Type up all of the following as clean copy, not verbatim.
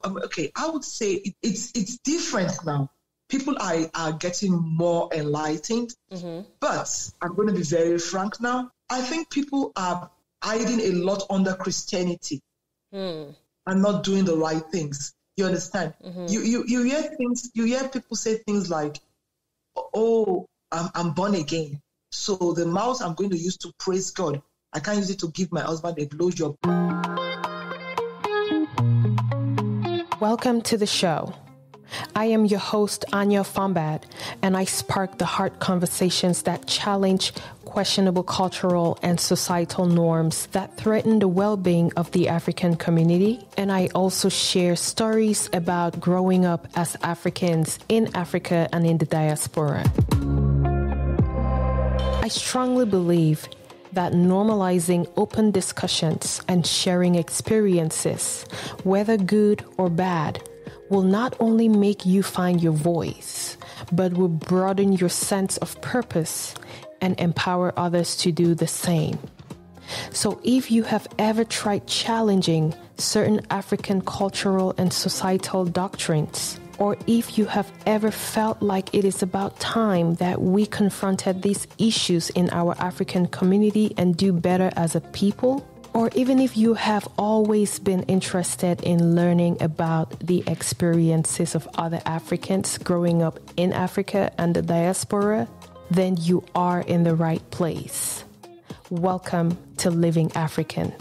Okay, I would say it's different now. People are getting more enlightened, but I'm going to be very frank now. I think people are hiding a lot under Christianity and not doing the right things. You understand? You hear things. You hear people say things like, "Oh, I'm born again, so the mouth I'm going to use to praise God, I can't use it to give my husband a blowjob." Welcome to the show. I am your host, Anya Fombad, and I spark the hard conversations that challenge questionable cultural and societal norms that threaten the well-being of the African community. And I also share stories about growing up as Africans in Africa and in the diaspora. I strongly believe that normalizing open discussions and sharing experiences, whether good or bad, will not only make you find your voice, but will broaden your sense of purpose and empower others to do the same. So if you have ever tried challenging certain African cultural and societal doctrines, or if you have ever felt like it is about time that we confronted these issues in our African community and do better as a people, or even if you have always been interested in learning about the experiences of other Africans growing up in Africa and the diaspora, then you are in the right place. Welcome to Living African.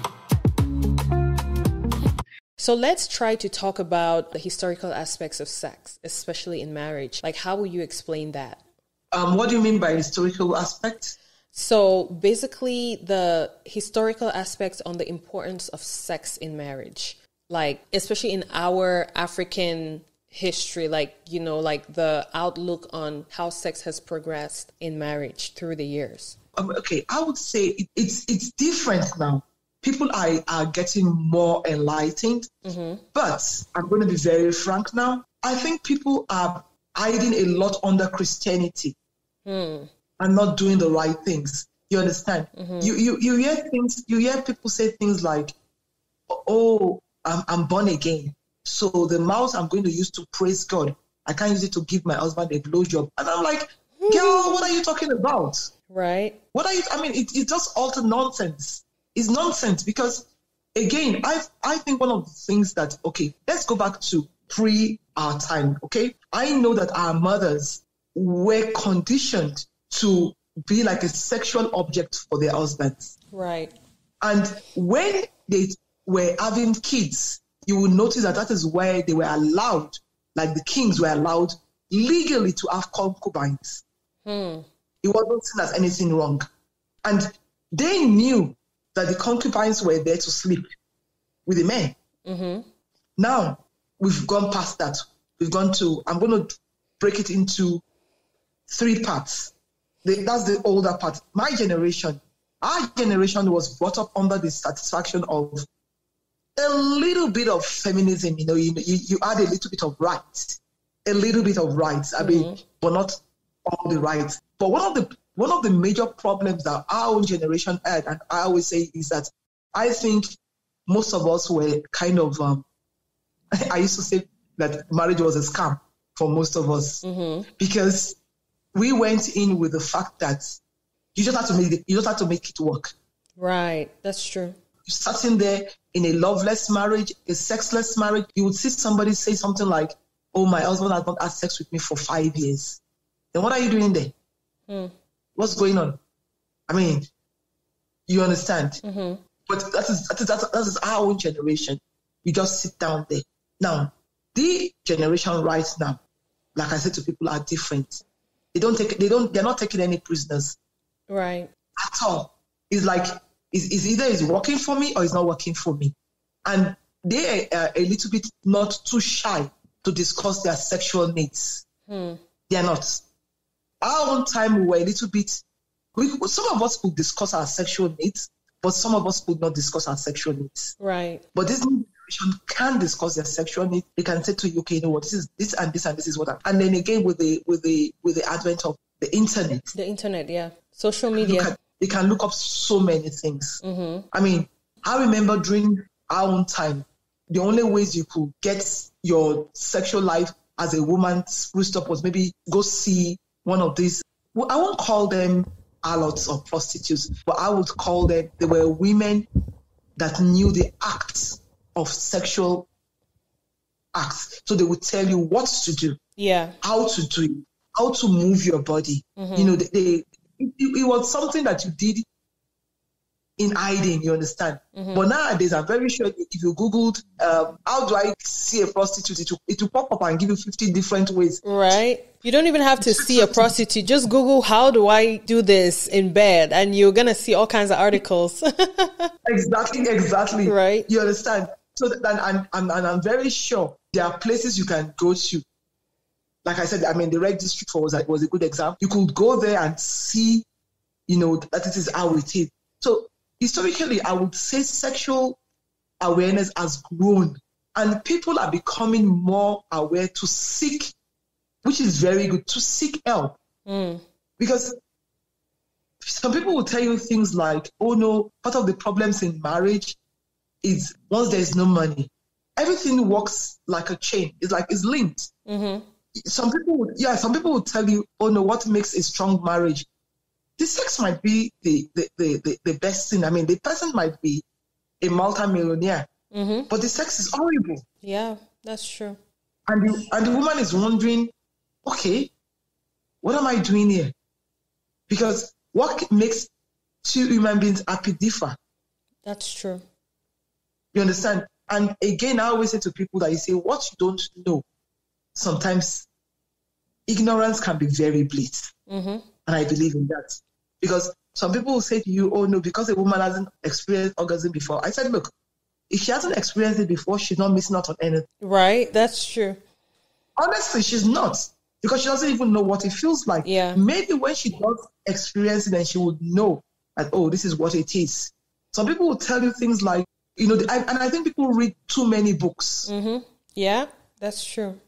So let's try to talk about the historical aspects of sex, especially in marriage. Like, how will you explain that? What do you mean by historical aspect? So basically the historical aspects on the importance of sex in marriage, like especially in our African history, like, you know, like the outlook on how sex has progressed in marriage through the years. Okay, I would say it's different now. People are getting more enlightened, but I'm going to be very frank now. I think people are hiding a lot under Christianity and not doing the right things. You understand? You hear things. You hear people say things like, "Oh, I'm born again, so the mouth I'm going to use to praise God, I can't use it to give my husband a blowjob." And I'm like, "Girl, what are you talking about? Right? What are you? I mean, it's just utter nonsense. It's nonsense because, again, I think one of the things that, okay, let's go back to pre our time, okay? I know that our mothers were conditioned to be like a sexual object for their husbands. Right. And when they were having kids, you will notice that is where they were allowed, like the kings were allowed legally to have concubines. It wasn't seen as anything wrong. And they knew that the concubines were there to sleep with the men. Now, we've gone past that. We've gone to, I'm going to break it into 3 parts. That's the older part. My generation, our generation was brought up under the satisfaction of a little bit of feminism. You know, you add a little bit of rights. A little bit of rights. I mean, but not all the rights. But one of the major problems that our own generation had, and I always say, is that I think most of us were kind of, I used to say that marriage was a scam for most of us because we went in with the fact that you just have to make it work. Right, that's true. You're sitting there in a loveless marriage, a sexless marriage. You would see somebody say something like, "Oh, my husband has not had sex with me for 5 years." Then what are you doing there? What's going on? I mean, you understand? But that is our own generation. You just sit down there. Now, the generation right now, like I said to people, are different. They're not taking any prisoners. Right. At all. It's like, it's either it's working for me or it's not working for me. And they are a little bit not too shy to discuss their sexual needs. They're not. Our own time, we were a little bit, some of us could discuss our sexual needs, but some of us could not discuss our sexual needs. Right. But this new generation can discuss their sexual needs. They can say to you, "Okay, you know what, this and this and this is what and then again with the advent of the internet. The internet, yeah. Social media. They can look up so many things. I mean, I remember during our own time, the only ways you could get your sexual life as a woman spruced up was maybe go see one of these, well, I won't call them harlots or prostitutes, but I would call them, they were women that knew the acts of sexual acts. So they would tell you what to do, how to do it, how to move your body. You know, it was something that you did in hiding, you understand? But nowadays, I'm very sure if you Googled, how do I see a prostitute, it will pop up and give you 50 different ways. Right. You don't even have to see a prostitute. Just Google, how do I do this in bed? And you're going to see all kinds of articles. Exactly. Right. You understand? So that, and I'm very sure there are places you can go to. Like I said, I mean, the Red District was a good example. You could go there and see, you know, that this is how it is. So historically, I would say sexual awareness has grown and people are becoming more aware to seek, which is very good, to seek help. Because some people will tell you things like, oh no, part of the problems in marriage is once there's no money, everything works like a chain. It's linked. Some people would tell you, oh no, what makes a strong marriage? The sex might be the best thing. I mean, the person might be a multi-millionaire, but the sex is horrible. Yeah, that's true. And the woman is wondering, okay, what am I doing here? Because what makes two human beings happy differ. That's true. You understand? And again, I always say to people that you say, what you don't know, sometimes ignorance can be very bliss. And I believe in that. Because some people will say to you, oh no, because a woman hasn't experienced orgasm before. I said, look, if she hasn't experienced it before, she's not missing out on anything. Right, that's true. Honestly, she's not. Because she doesn't even know what it feels like. Yeah. Maybe when she does experience it, then she would know that, oh, this is what it is. Some people will tell you things like, you know, and I think people read too many books. Yeah, that's true.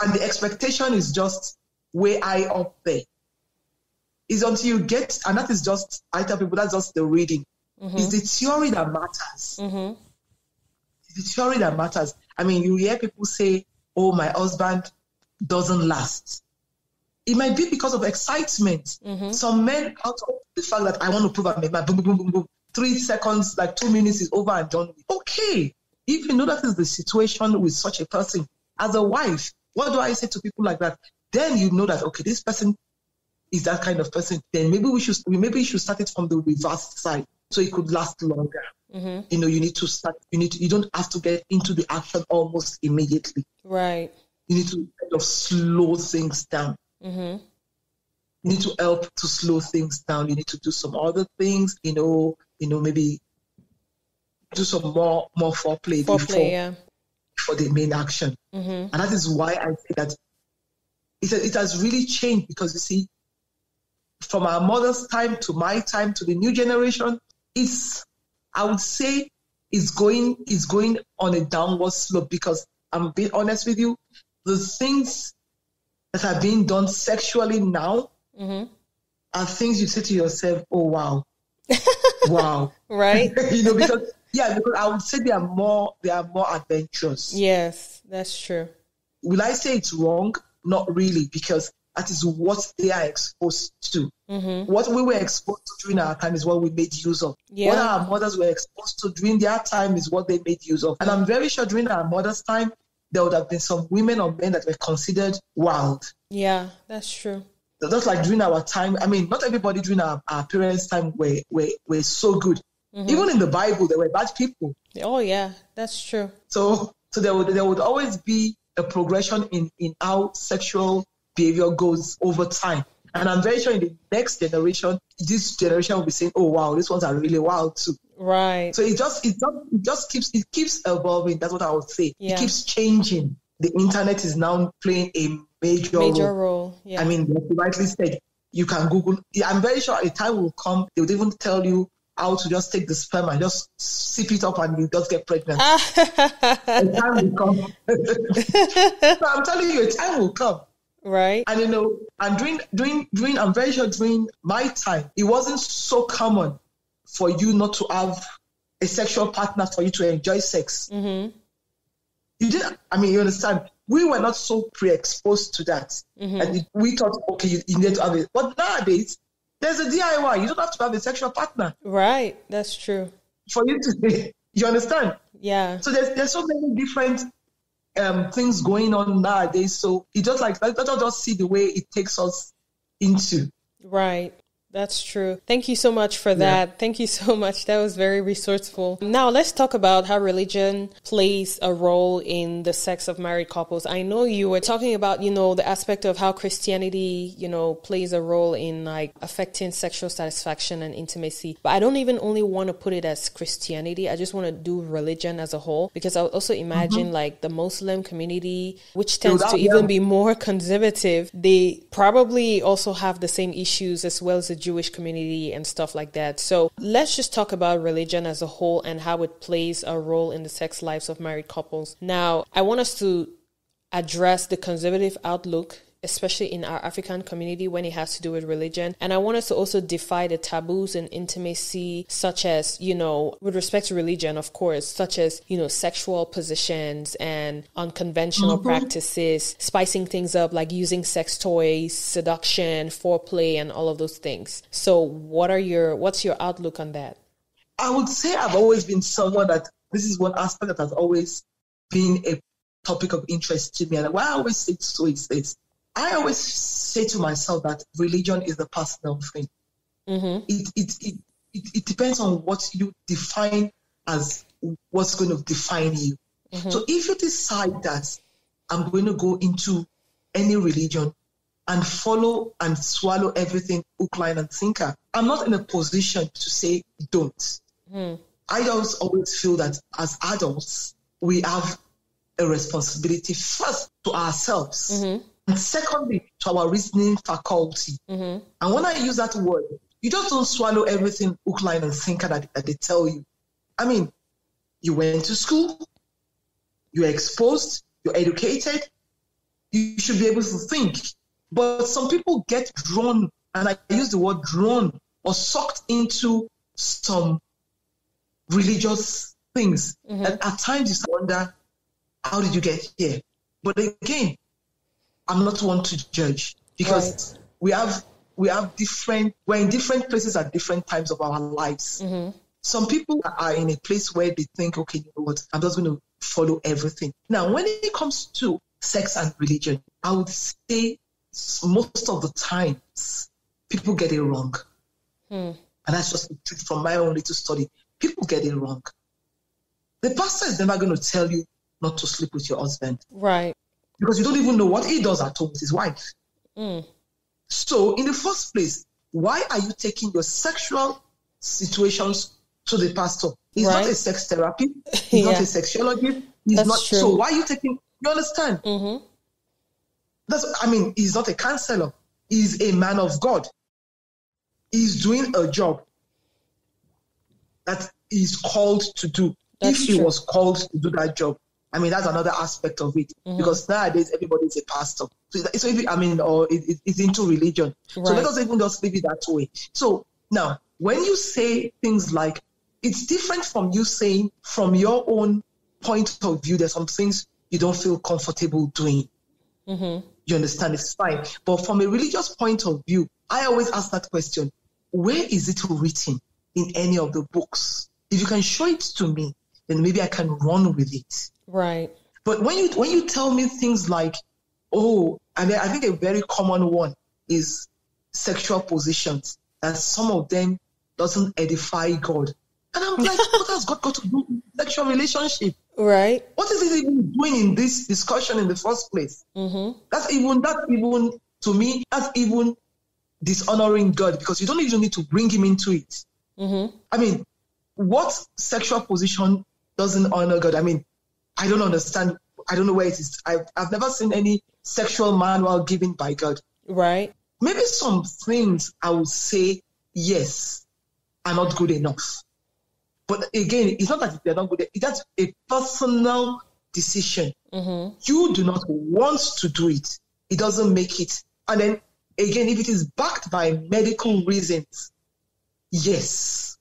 And the expectation is just way high up there. It's until you get, and that is just, I tell people, that's just the reading. It's the theory that matters. It's the theory that matters. I mean, you hear people say, oh, my husband doesn't last. It might be because of excitement. Some men, out of the fact that I want to prove I'm a man, boom, boom, boom, boom, 3 seconds, like 2 minutes is over and done. Okay. If you know that is the situation with such a person, as a wife, what do I say to people like that? Then you know that, okay, this person is that kind of person. Then maybe we should start it from the reverse side so it could last longer. You know, you need to start, you don't have to get into the action almost immediately. Right. You need to kind of slow things down. You need to help to slow things down. You need to do some other things, you know, maybe do some more foreplay before the main action. And that is why I say that it has really changed, because you see, from our mother's time to my time to the new generation, I would say it's going on a downward slope, because I'm being honest with you, the things that are being done sexually now are things you say to yourself, oh wow. Wow. Right. You know, because I would say they are more adventurous. Yes, that's true. Will I say it's wrong? Not really, because that is what they are exposed to. What we were exposed to during our time is what we made use of. What our mothers were exposed to during their time is what they made use of. And I'm very sure during our mother's time, there would have been some women or men that were considered wild. Yeah, that's true. Just like during our time, I mean, not everybody during our parents' time were so good. Even in the Bible, there were bad people. Oh yeah, that's true. So there would always be a progression in how sexual behavior goes over time. And I'm very sure in the next generation, this generation will be saying, oh wow, these ones are really wild too. Right. So it just keeps evolving. That's what I would say. Yeah. It keeps changing. The internet is now playing a major role. Yeah. I mean, like you rightly said, you can Google. I'm very sure a time will come, they would even tell you how to just take the sperm and just sip it up and you just get pregnant. A time will come. So I'm telling you, a time will come. Right. And you know, and during I'm very sure during my time, it wasn't so common for you not to have a sexual partner for you to enjoy sex. Mm-hmm. You didn't, you understand? We were not so pre-exposed to that. Mm-hmm. And we thought, okay, you need to have it. But nowadays, there's a DIY. You don't have to have a sexual partner. Right. That's true. For you to, you understand? Yeah. So there's so many different things going on nowadays. So it just like, let's just see the way it takes us into. Right. That's true. Thank you so much for that. Yeah. Thank you so much. That was very resourceful. Now let's talk about how religion plays a role in the sex of married couples. I know you were talking about, the aspect of how Christianity, plays a role in like affecting sexual satisfaction and intimacy. But I don't even only want to put it as Christianity. I just want to do religion as a whole, because I would also imagine like the Muslim community, which tends to even be more conservative. They probably also have the same issues as well as the Jewish community and stuff like that. So let's just talk about religion as a whole and how it plays a role in the sex lives of married couples. Now, I want us to address the conservative outlook, especially in our African community when it has to do with religion. And I want us to also defy the taboos in intimacy, such as, with respect to religion, of course, such as, sexual positions and unconventional practices, spicing things up, like using sex toys, seduction, foreplay, and all of those things. So what's your outlook on that? I would say I've always been someone that this is one aspect that has always been a topic of interest to me. And why I always say so is this. I always say to myself that religion is a personal thing. Mm-hmm. It depends on what you define as what's going to define you. Mm-hmm. So if you decide that I'm going to go into any religion and follow and swallow everything hook, line, and sinker, I'm not in a position to say don't. Mm. I just always feel that as adults, we have a responsibility first to ourselves. Mm-hmm. And secondly, to our reasoning faculty. Mm-hmm. And when I use that word, you just don't swallow everything hook, line, and sinker that they tell you. You went to school, you're exposed, you're educated, you should be able to think. But some people get drawn, and I use the word drawn, or sucked into some religious things. Mm-hmm. And at times you wonder, how did you get here? But again, I'm not one to judge, because we're in different places at different times of our lives. Mm-hmm. Some people are in a place where they think, okay, you know what, I'm just going to follow everything. Now, when it comes to sex and religion, I would say most of the times people get it wrong. And that's just from my own little study. People get it wrong. The pastor is never going to tell you not to sleep with your husband. Right. Because you don't even know what he does at home with his wife. Mm. So in the first place, why are you taking your sexual situations to the pastor? He's not a sex therapist. He's not a sexologist. That's true. So why are you taking, you understand? Mm-hmm. He's not a counselor. He's a man of God. He's doing a job that he's called to do. If he was called to do that job. That's another aspect of it, because nowadays everybody's a pastor. It's into religion. Right. So let us even just leave it that way. So now, when you say things like, it's different from you saying from your own point of view, there's some things you don't feel comfortable doing. Mm-hmm. You understand? It's fine. But from a religious point of view, I always ask that question, where is it written in any of the books? If you can show it to me, then maybe I can run with it. Right. But when you tell me things like, I think a very common one is sexual positions, that some of them doesn't edify God. And I'm like, what has God got to do with sexual relationship? Right. What is it even doing in this discussion in the first place? Mm-hmm. That's even to me, that's even dishonoring God, because you don't even need to bring him into it. Mm-hmm. What sexual position doesn't honor God? I don't understand. I don't know where it is. I've never seen any sexual manual given by God. Right. Maybe some things I would say, yes, are not good enough. But again, it's not that they're not good. That's a personal decision. Mm-hmm. You do not want to do it. It doesn't make it. And then again, if it is backed by medical reasons, yes,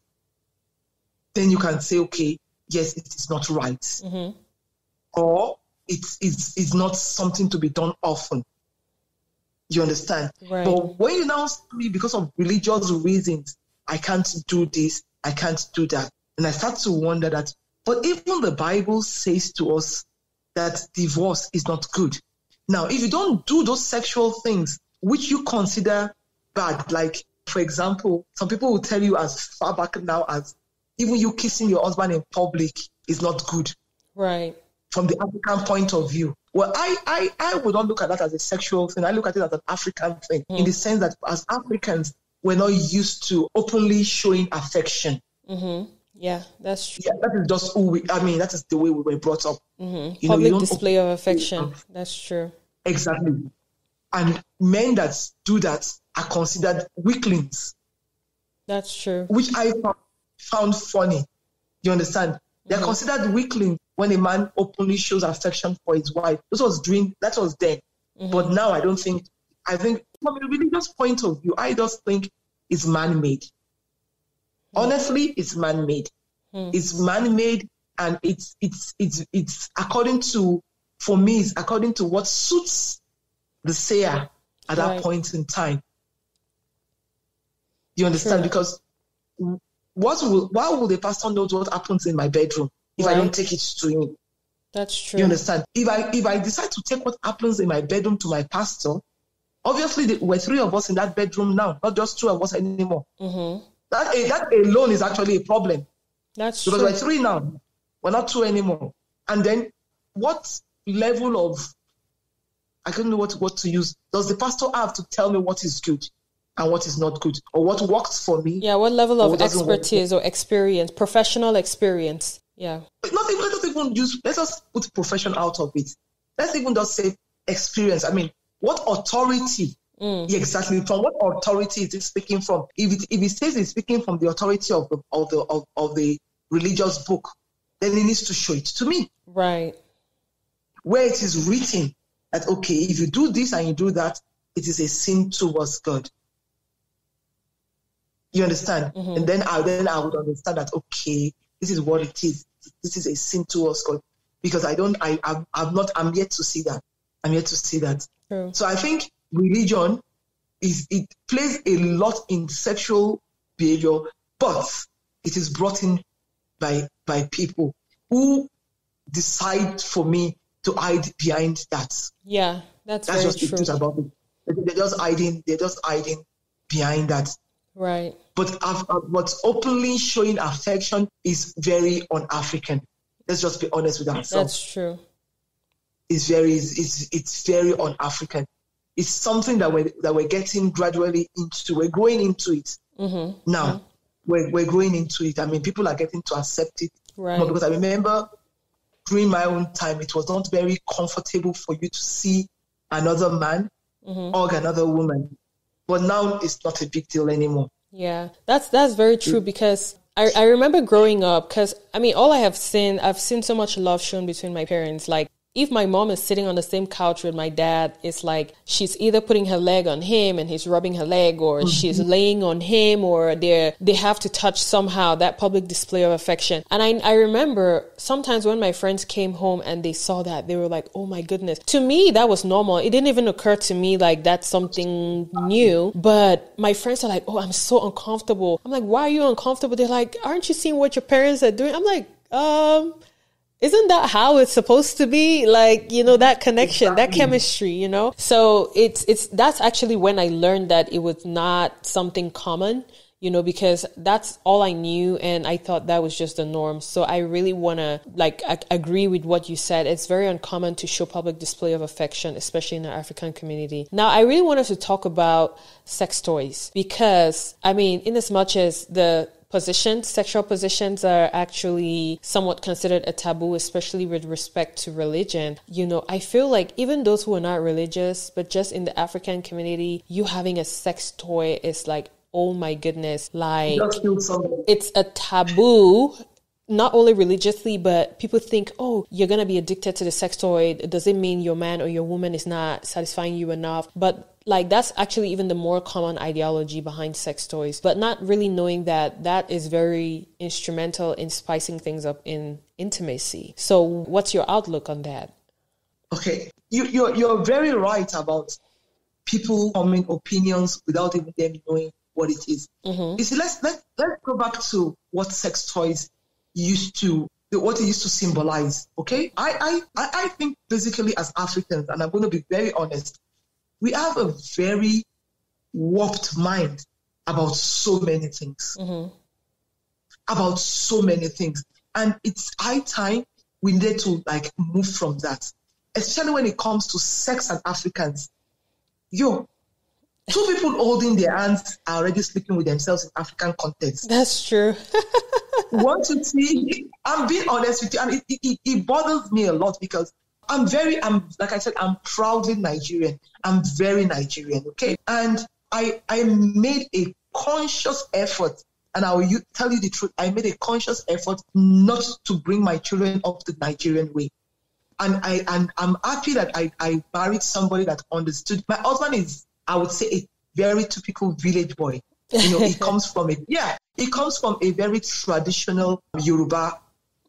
then you can say, okay, yes, it is not right. Mm-hmm. Or it's not something to be done often. You understand? Right. But when you now see, because of religious reasons, I can't do this, I can't do that. And I start to wonder that, but even the Bible says to us that divorce is not good. Now, if you don't do those sexual things, which you consider bad, like, for example, some people will tell you as far back now as even you kissing your husband in public is not good. Right. From the African point of view. Well, I would not look at that as a sexual thing. I look at it as an African thing, in the sense that as Africans, we're not used to openly showing affection. Mm-hmm. Yeah, that's true. Yeah, that is just that is the way we were brought up. Mm-hmm. Public display of affection. That's true. Exactly. And men that do that are considered weaklings. That's true. Which I found funny. You understand? They're considered weaklings when a man openly shows affection for his wife. That was then. Mm-hmm. But now I think from a religious point of view, I just think it's man-made. Honestly, it's man-made. It's man-made, and it's according to what suits the sayer at that point in time. You understand? True. Because why will the pastor know what happens in my bedroom if I don't take it to him? That's true. You understand? If I decide to take what happens in my bedroom to my pastor, obviously we're three of us in that bedroom now, not just two of us anymore. Mm-hmm. That alone is actually a problem. That's because true. We're three now. We're not two anymore. And then what level of, I don't know what to use, does the pastor have to tell me what is good and what is not good, or what works for me? Yeah, what level of expertise or experience, professional experience? Yeah. Let's just put profession out of it. Let's even just say experience. I mean, what authority? Exactly. From what authority is it speaking from? If it says it's speaking from the authority of the religious book, then it needs to show it to me. Right. Where it is written that, okay, if you do this and you do that, it is a sin towards God. You understand? Mm-hmm. And then I would understand that, okay, this is what it is. This is a sin towards God. Because I'm yet to see that. I'm yet to see that. True. So I think religion it plays a lot in sexual behavior, but it is brought in by people who decide for me to hide behind that. Yeah, that's very just true. The truth about it. They're just hiding behind that. Right. But what's openly showing affection is very un-African. Let's just be honest with ourselves. That's true. It's very un-African. It's something that we're getting gradually into. We're growing into it now. We're growing into it. I mean, people are getting to accept it. Right. Because I remember during my own time, it was not very comfortable for you to see another man hug another woman. But now it's not a big deal anymore. Yeah, that's very true, because I remember growing up, because I mean, I've seen so much love shown between my parents. Like, if my mom is sitting on the same couch with my dad, it's like she's either putting her leg on him and he's rubbing her leg, or she's laying on him, or they have to touch somehow, that public display of affection. And I remember sometimes when my friends came home and they saw that, they were like, oh my goodness. To me, that was normal. It didn't even occur to me like that's something new. But my friends are like, oh, I'm so uncomfortable. I'm like, why are you uncomfortable? They're like, aren't you seeing what your parents are doing? I'm like, isn't that how it's supposed to be? Like, that connection, that chemistry, So that's actually when I learned that it was not something common, because that's all I knew. And I thought that was just the norm. So I really want to agree with what you said. It's very uncommon to show public display of affection, especially in the African community. Now, I really wanted to talk about sex toys, because I mean, in as much as the sexual positions are actually somewhat considered a taboo, especially with respect to religion. I feel like even those who are not religious, but just in the African community, you having a sex toy is like, oh my goodness, like it's a taboo not only religiously, but people think, oh, you're going to be addicted to the sex toy. Does it mean your man or your woman is not satisfying you enough? But like, that's actually even the more common ideology behind sex toys, but not really knowing that that is very instrumental in spicing things up in intimacy. So what's your outlook on that? Okay, you're very right about people forming opinions without even them knowing what it is. You see, let's go back to what sex toys what it used to symbolize. Okay, I think basically as Africans, and I'm going to be very honest, we have a very warped mind about so many things. About so many things, and it's high time we need to like move from that, especially when it comes to sex and Africans. Two people holding their hands are already sleeping with themselves in African context. That's true. Want to see? I'm being honest with you, and it bothers me a lot because I'm like I said, I'm proudly Nigerian. I'm very Nigerian, okay? And I made a conscious effort, and I will tell you the truth, I made a conscious effort not to bring my children up the Nigerian way. And I'm happy that I married somebody that understood. My husband is, I would say, a very typical village boy. He comes from a very traditional Yoruba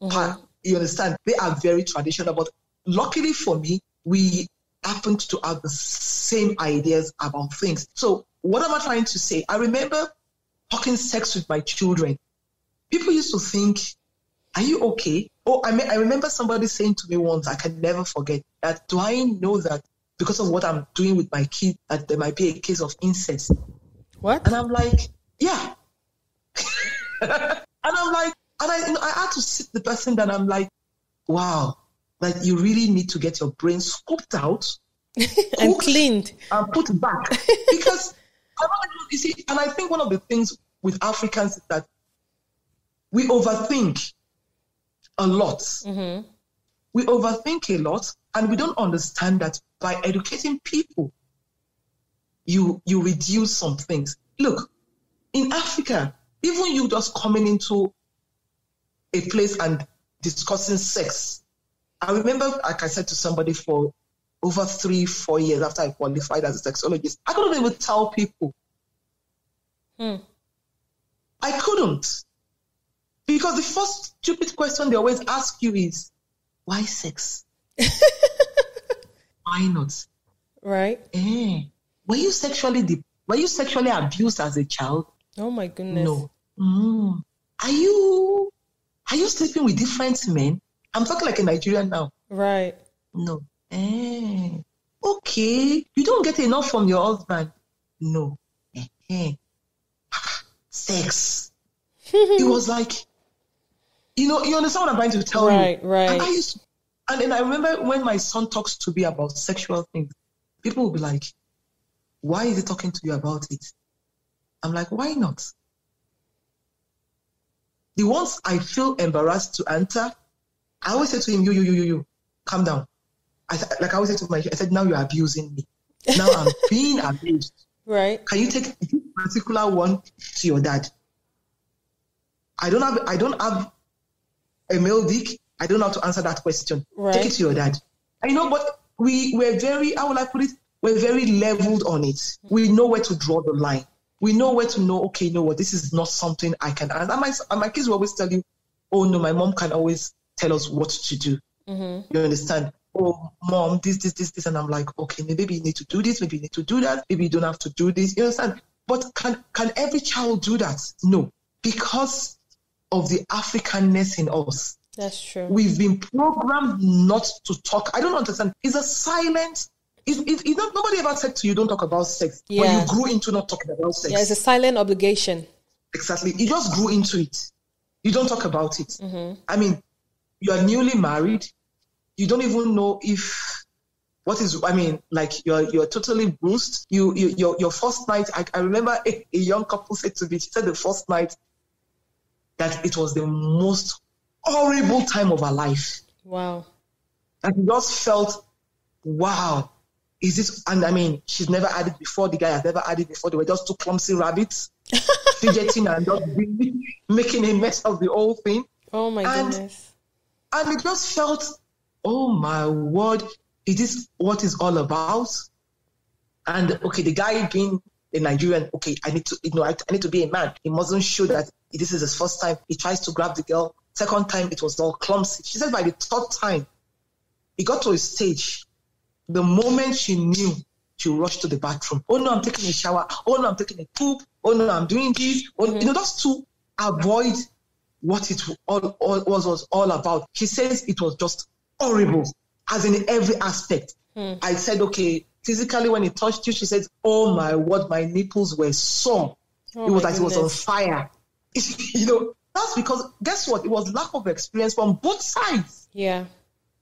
part. You understand? They are very traditional, but luckily for me, we happened to have the same ideas about things. So what am I trying to say? I remember talking sex with my children. People used to think, are you okay? Oh, I remember somebody saying to me once, I can never forget, that do I know that because of what I'm doing with my kid, that there might be a case of incest? What? And I'm like, yeah. And I had to sit the person that I'm like, wow, like you really need to get your brain scooped out and cleaned and put back. Because you see, and I think one of the things with Africans is that we overthink a lot. We overthink a lot, and we don't understand that by educating people, you reduce some things. Look, in Africa, even you just coming into a place and discussing sex. I remember, like I said to somebody, for over 3-4 years after I qualified as a sexologist, I couldn't even tell people. I couldn't. Because the first stupid question they always ask you is, why sex? Why not? Right. Were you sexually abused as a child? Oh my goodness. No. Are you sleeping with different men? I'm talking like a Nigerian now. Right. No. Okay. You don't get enough from your husband? No. Sex. It was like, you understand what I'm trying to tell you? Right. And then I remember when my son talks to me about sexual things, people will be like, why is he talking to you about it? I'm like, why not? The ones I feel embarrassed to answer, I always say to him, you, calm down. I always say to I said, now you're abusing me. Now I'm being abused. Right. Can you take this particular one to your dad? I don't have a male dick. I don't know how to answer that question. Right. Take it to your dad. But we're very, how will I put it? We're very leveled on it. We know where to draw the line. We know where to know, okay, you know what, this is not something I can answer. And my kids will always tell you, oh no, my mom can always tell us what to do. You understand? Oh, mom, this. And I'm like, okay, maybe you need to do this, maybe you need to do that, maybe you don't have to do this. You understand? But can every child do that? No. Because of the Africanness in us. That's true. We've been programmed not to talk. I don't understand. It's a silent. Nobody ever said to you, don't talk about sex. Yeah. But you grew into not talking about sex. Yeah, it's a silent obligation. Exactly. You just grew into it. You don't talk about it. I mean, you are newly married. You don't even know you're totally bruised. Your first night, I remember a young couple said to me, she said the first night that it was the most horrible time of her life. Wow. And she just felt, wow, is this, and I mean, she's never had it before, the guy has never had it before, they were just two clumsy rabbits, fidgeting and just making a mess of the whole thing. Oh my goodness. And it just felt, oh my word, is this what it's all about? And okay, the guy being a Nigerian, okay, I need to be a man. He mustn't show that this is his first time. He tries to grab the girl. Second time, it was all clumsy. She said by the third time, he got to a stage. The moment she knew, she rushed to the bathroom. Oh no, I'm taking a shower. Oh no, I'm taking a poop. Oh no, I'm doing this. Oh, just to avoid what it was all about. She says it was just horrible, as in every aspect. I said, okay, physically when he touched you, she said, oh my word, my nipples were sore. It was like it was on fire. That's because, guess what? It was lack of experience from both sides. Yeah.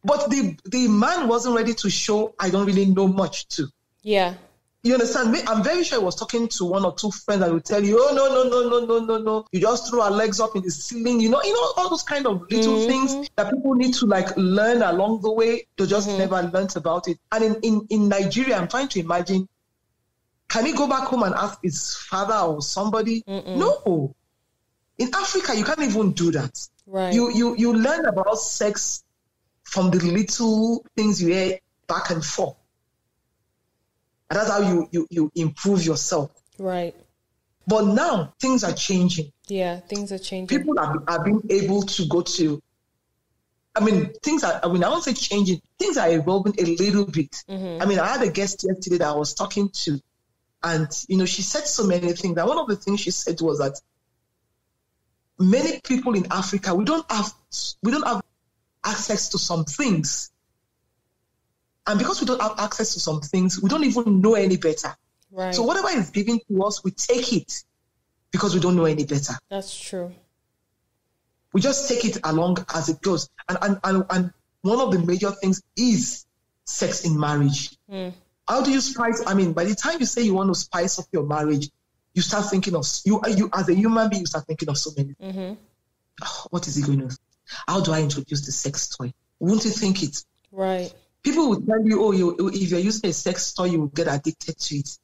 But the man wasn't ready to show, I don't really know much too. Yeah. You understand me? I'm very sure I was talking to one or two friends that would tell you, oh, no. You just throw our legs up in the ceiling. All those kind of little things that people need to learn along the way. They just never learnt about it. And in Nigeria, I'm trying to imagine, can he go back home and ask his father or somebody? No. In Africa, you can't even do that. Right. You learn about sex from the little things you hear back and forth. And that's how you improve yourself. Right. But now things are changing. Yeah, things are changing. People are being able to go to, I won't say changing. Things are evolving a little bit. I had a guest yesterday that I was talking to, and, she said so many things. And one of the things she said was that many people in Africa, we don't have access to some things. And because we don't have access to some things, we don't even know any better. Right. So whatever is given to us, we take it because we don't know any better. That's true. We just take it along as it goes. And one of the major things is sex in marriage. How do you spice? By the time you say you want to spice up your marriage, you start thinking of, you as a human being, you start thinking of so many. What is he going to? How do I introduce the sex toy? Won't you think it? Right. People will tell you, if you're using a sex toy, you will get addicted to it.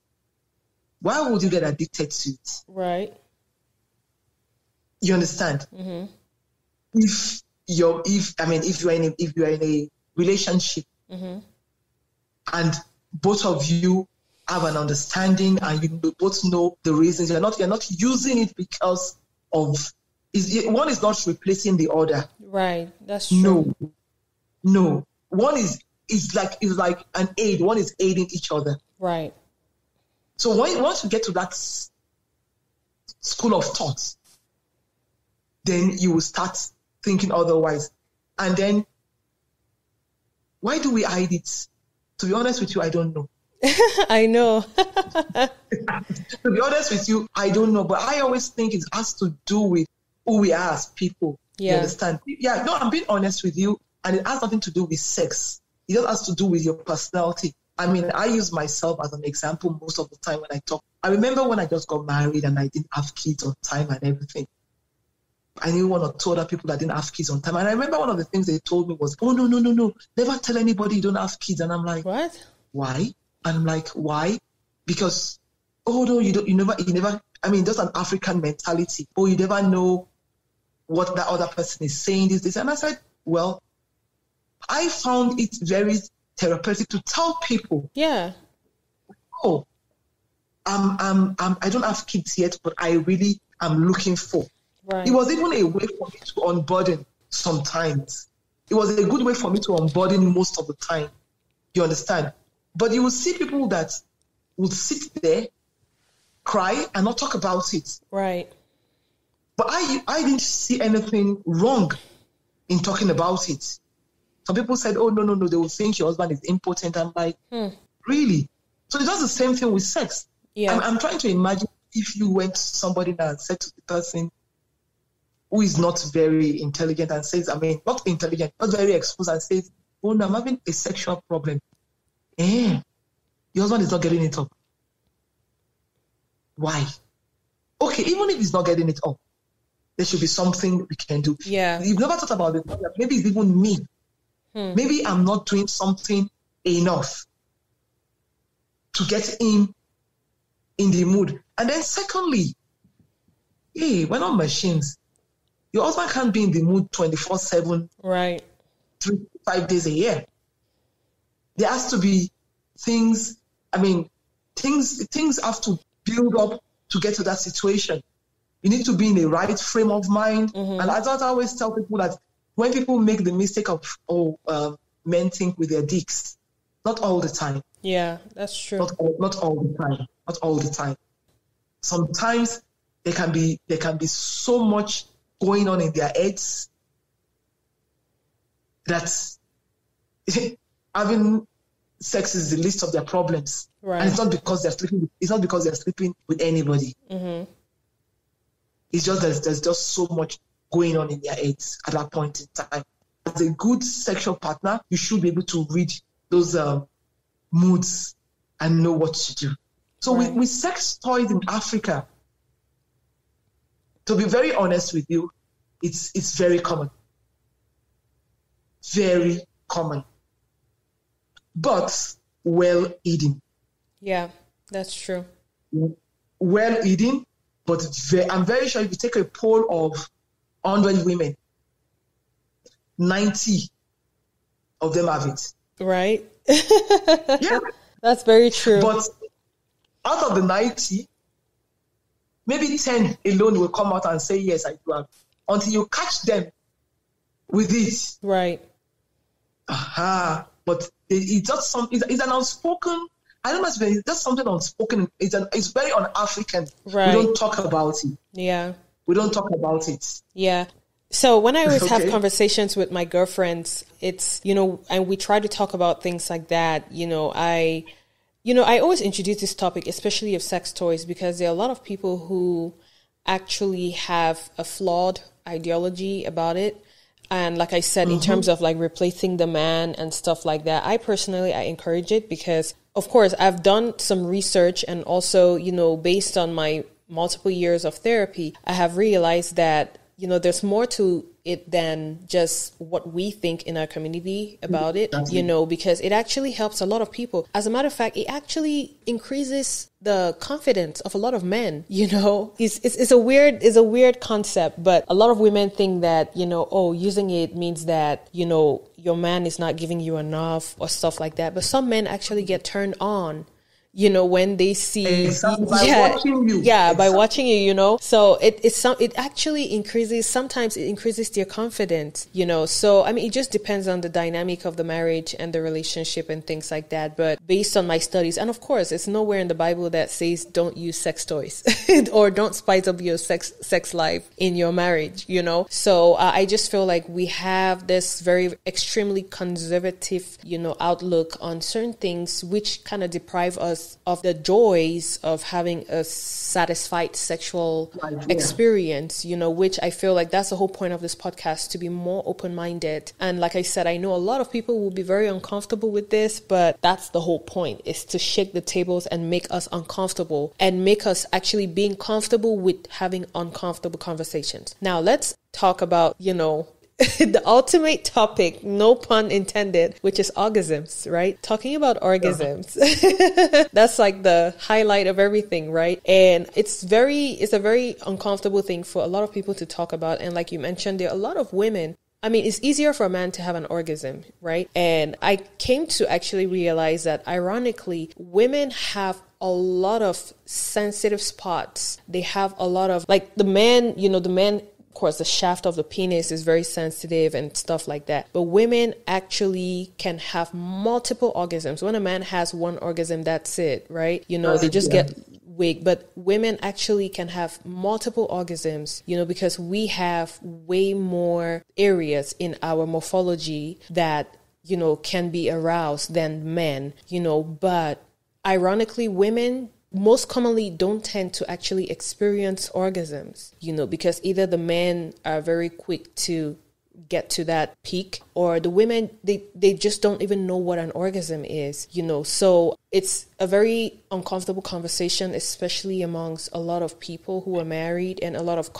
Why would you get addicted to it? Right. You understand? If you're in a relationship and both of you have an understanding and you both know the reasons, you're not using it because of one is not replacing the other. Right. That's true. No. One is like an aid. One is aiding each other. Right. So once you get to that school of thought, then you will start thinking otherwise. And then, why do we hide it? To be honest with you, I don't know. I know. To be honest with you, I don't know. But I always think it has to do with who we are as people. Yeah. You understand? Yeah, no, I'm being honest with you. And it has nothing to do with sex. It just has to do with your personality. I use myself as an example most of the time when I talk. I remember when I just got married and I didn't have kids on time and everything. I knew one or two other people that didn't have kids on time. And I remember one of the things they told me was, oh, no. Never tell anybody you don't have kids. And I'm like, what? Why? And I'm like, why? Because, oh, no, you never, just an African mentality. Oh, you never know what that other person is saying, this. And I said, well, I found it very therapeutic to tell people. Yeah. Oh, I don't have kids yet, but I really am looking for. Right. It was even a way for me to unburden sometimes. It was a good way for me to unburden most of the time. You understand? But you will see people that would sit there, cry, and not talk about it. Right. But I didn't see anything wrong in talking about it. Some people said, oh, no, they will think your husband is impotent. I'm like, really? So it does the same thing with sex. Yeah. I'm trying to imagine if you went to somebody now and said to the person who is not very intelligent and says, not intelligent, not very exposed, and says, oh, no, I'm having a sexual problem. Your husband is not getting it up. Why? Okay, even if he's not getting it up, there should be something we can do. Yeah. You've never thought about it. Maybe it's even me. Maybe I'm not doing something enough to get him in the mood. And then secondly, we're not machines. Your husband can't be in the mood 24/7, Right. 3-5 days a year. There has to be things. Things have to build up to get to that situation. You need to be in the right frame of mind. And I always tell people that when people make the mistake of men think with their dicks, not all the time. Yeah, that's true. Not all the time. Not all the time. Sometimes there can be so much going on in their heads that having sex is the least of their problems. Right. And it's not because they're sleeping. It's not because they're sleeping with anybody. It's just that there's just so much going on in their heads at that point in time. As a good sexual partner, you should be able to read those moods and know what to do. So with sex toys in Africa, to be very honest with you, it's very common. Very common. But well hidden. Yeah, that's true. Well hidden, but I'm very sure if you take a poll of 100 women, 90 of them have it. Right. Yeah. That's very true. But out of the 90, maybe 10 alone will come out and say, yes, I do have. Until you catch them with it. Right. But it's just it's an unspoken, I don't know, it's just something unspoken. It's very un-African. Right. We don't talk about it. Yeah. We don't talk about it. Yeah. So when I always have conversations with my girlfriends, it's, and we try to talk about things like that, I always introduce this topic, especially of sex toys, because there are a lot of people who actually have a flawed ideology about it. And like I said, in terms of like replacing the man and stuff like that, I encourage it because, of course, I've done some research and also, based on my multiple years of therapy, I have realized that, there's more to it than just what we think in our community about it, because it actually helps a lot of people. As a matter of fact, it actually increases the confidence of a lot of men, It's a weird concept, but a lot of women think that, using it means that, your man is not giving you enough or stuff like that. But some men actually get turned on, when they see, watching you. Yeah, by watching you, So it actually sometimes it increases their confidence, So, it just depends on the dynamic of the marriage and the relationship and things like that. But based on my studies, and of course, it's nowhere in the Bible that says don't use sex toys or don't spice up your sex life in your marriage, So I just feel like we have this very extremely conservative, outlook on certain things, which kind of deprive us of the joys of having a satisfied sexual experience, which I feel like that's the whole point of this podcast, to be more open-minded. And like I said, I know a lot of people will be very uncomfortable with this, but that's the whole point, is to shake the tables and make us uncomfortable and make us actually being comfortable with having uncomfortable conversations. Now let's talk about, the ultimate topic, no pun intended, which is orgasms, right? Talking about orgasms. That's like the highlight of everything, right? And it's a very uncomfortable thing for a lot of people to talk about. And like you mentioned, there are a lot of women. It's easier for a man to have an orgasm, right? And I came to actually realize that ironically, women have a lot of sensitive spots. They have a lot of, like the man, of course, the shaft of the penis is very sensitive and stuff like that. But women actually can have multiple orgasms. When a man has one orgasm, that's it, right? They just get weak. But women actually can have multiple orgasms, because we have way more areas in our morphology that, can be aroused than men, But ironically, women most commonly don't tend to actually experience orgasms, because either the men are very quick to get to that peak, or the women, they just don't even know what an orgasm is, So it's a very uncomfortable conversation, especially amongst a lot of people who are married and a lot of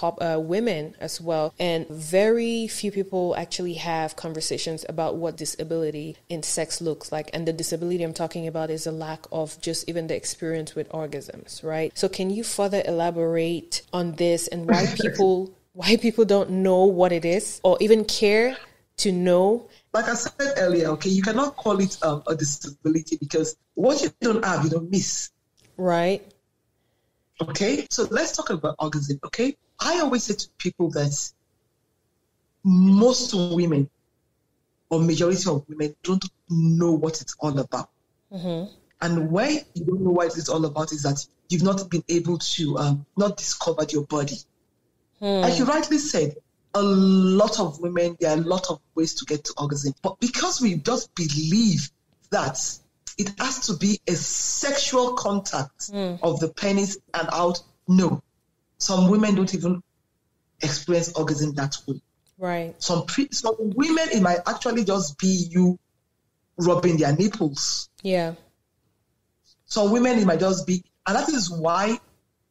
women as well. And very few people actually have conversations about what disability in sex looks like. And the disability I'm talking about is a lack of just even the experience with orgasms, right? So can you further elaborate on this and why people why people don't know what it is or even care to know. Like I said earlier, okay, you cannot call it a disability because what you don't have, you don't miss. Right. Okay, so let's talk about orgasm, okay? I always say to people that most women or majority of women don't know what it's all about. Mm-hmm. And why you don't know what it's all about is that you've not been able to not discovered your body. Like you rightly said, a lot of women, there are a lot of ways to get to orgasm. But because we just believe that it has to be a sexual contact of the penis and out, no. Some women don't even experience orgasm that way. Right. Some women, it might actually just be you rubbing their nipples. Yeah. Some women, it might just be, and that is why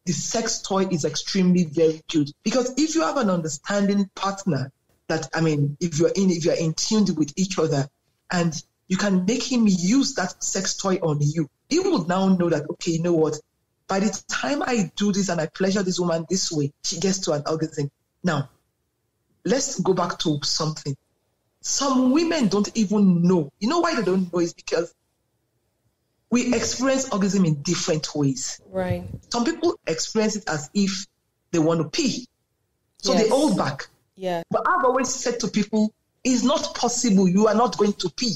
the sex toy is extremely very good. Because if you have an understanding partner that, I mean, if you're in tune with each other and you can make him use that sex toy on you, he would now know that, okay, you know what? By the time I do this and I pleasure this woman this way, she gets to an orgasm. Now, let's go back to something. Some women don't even know. You know why they don't know is because we experience orgasm in different ways. Right. Some people experience it as if they want to pee. So they hold back. Yeah. But I've always said to people, it's not possible. You are not going to pee.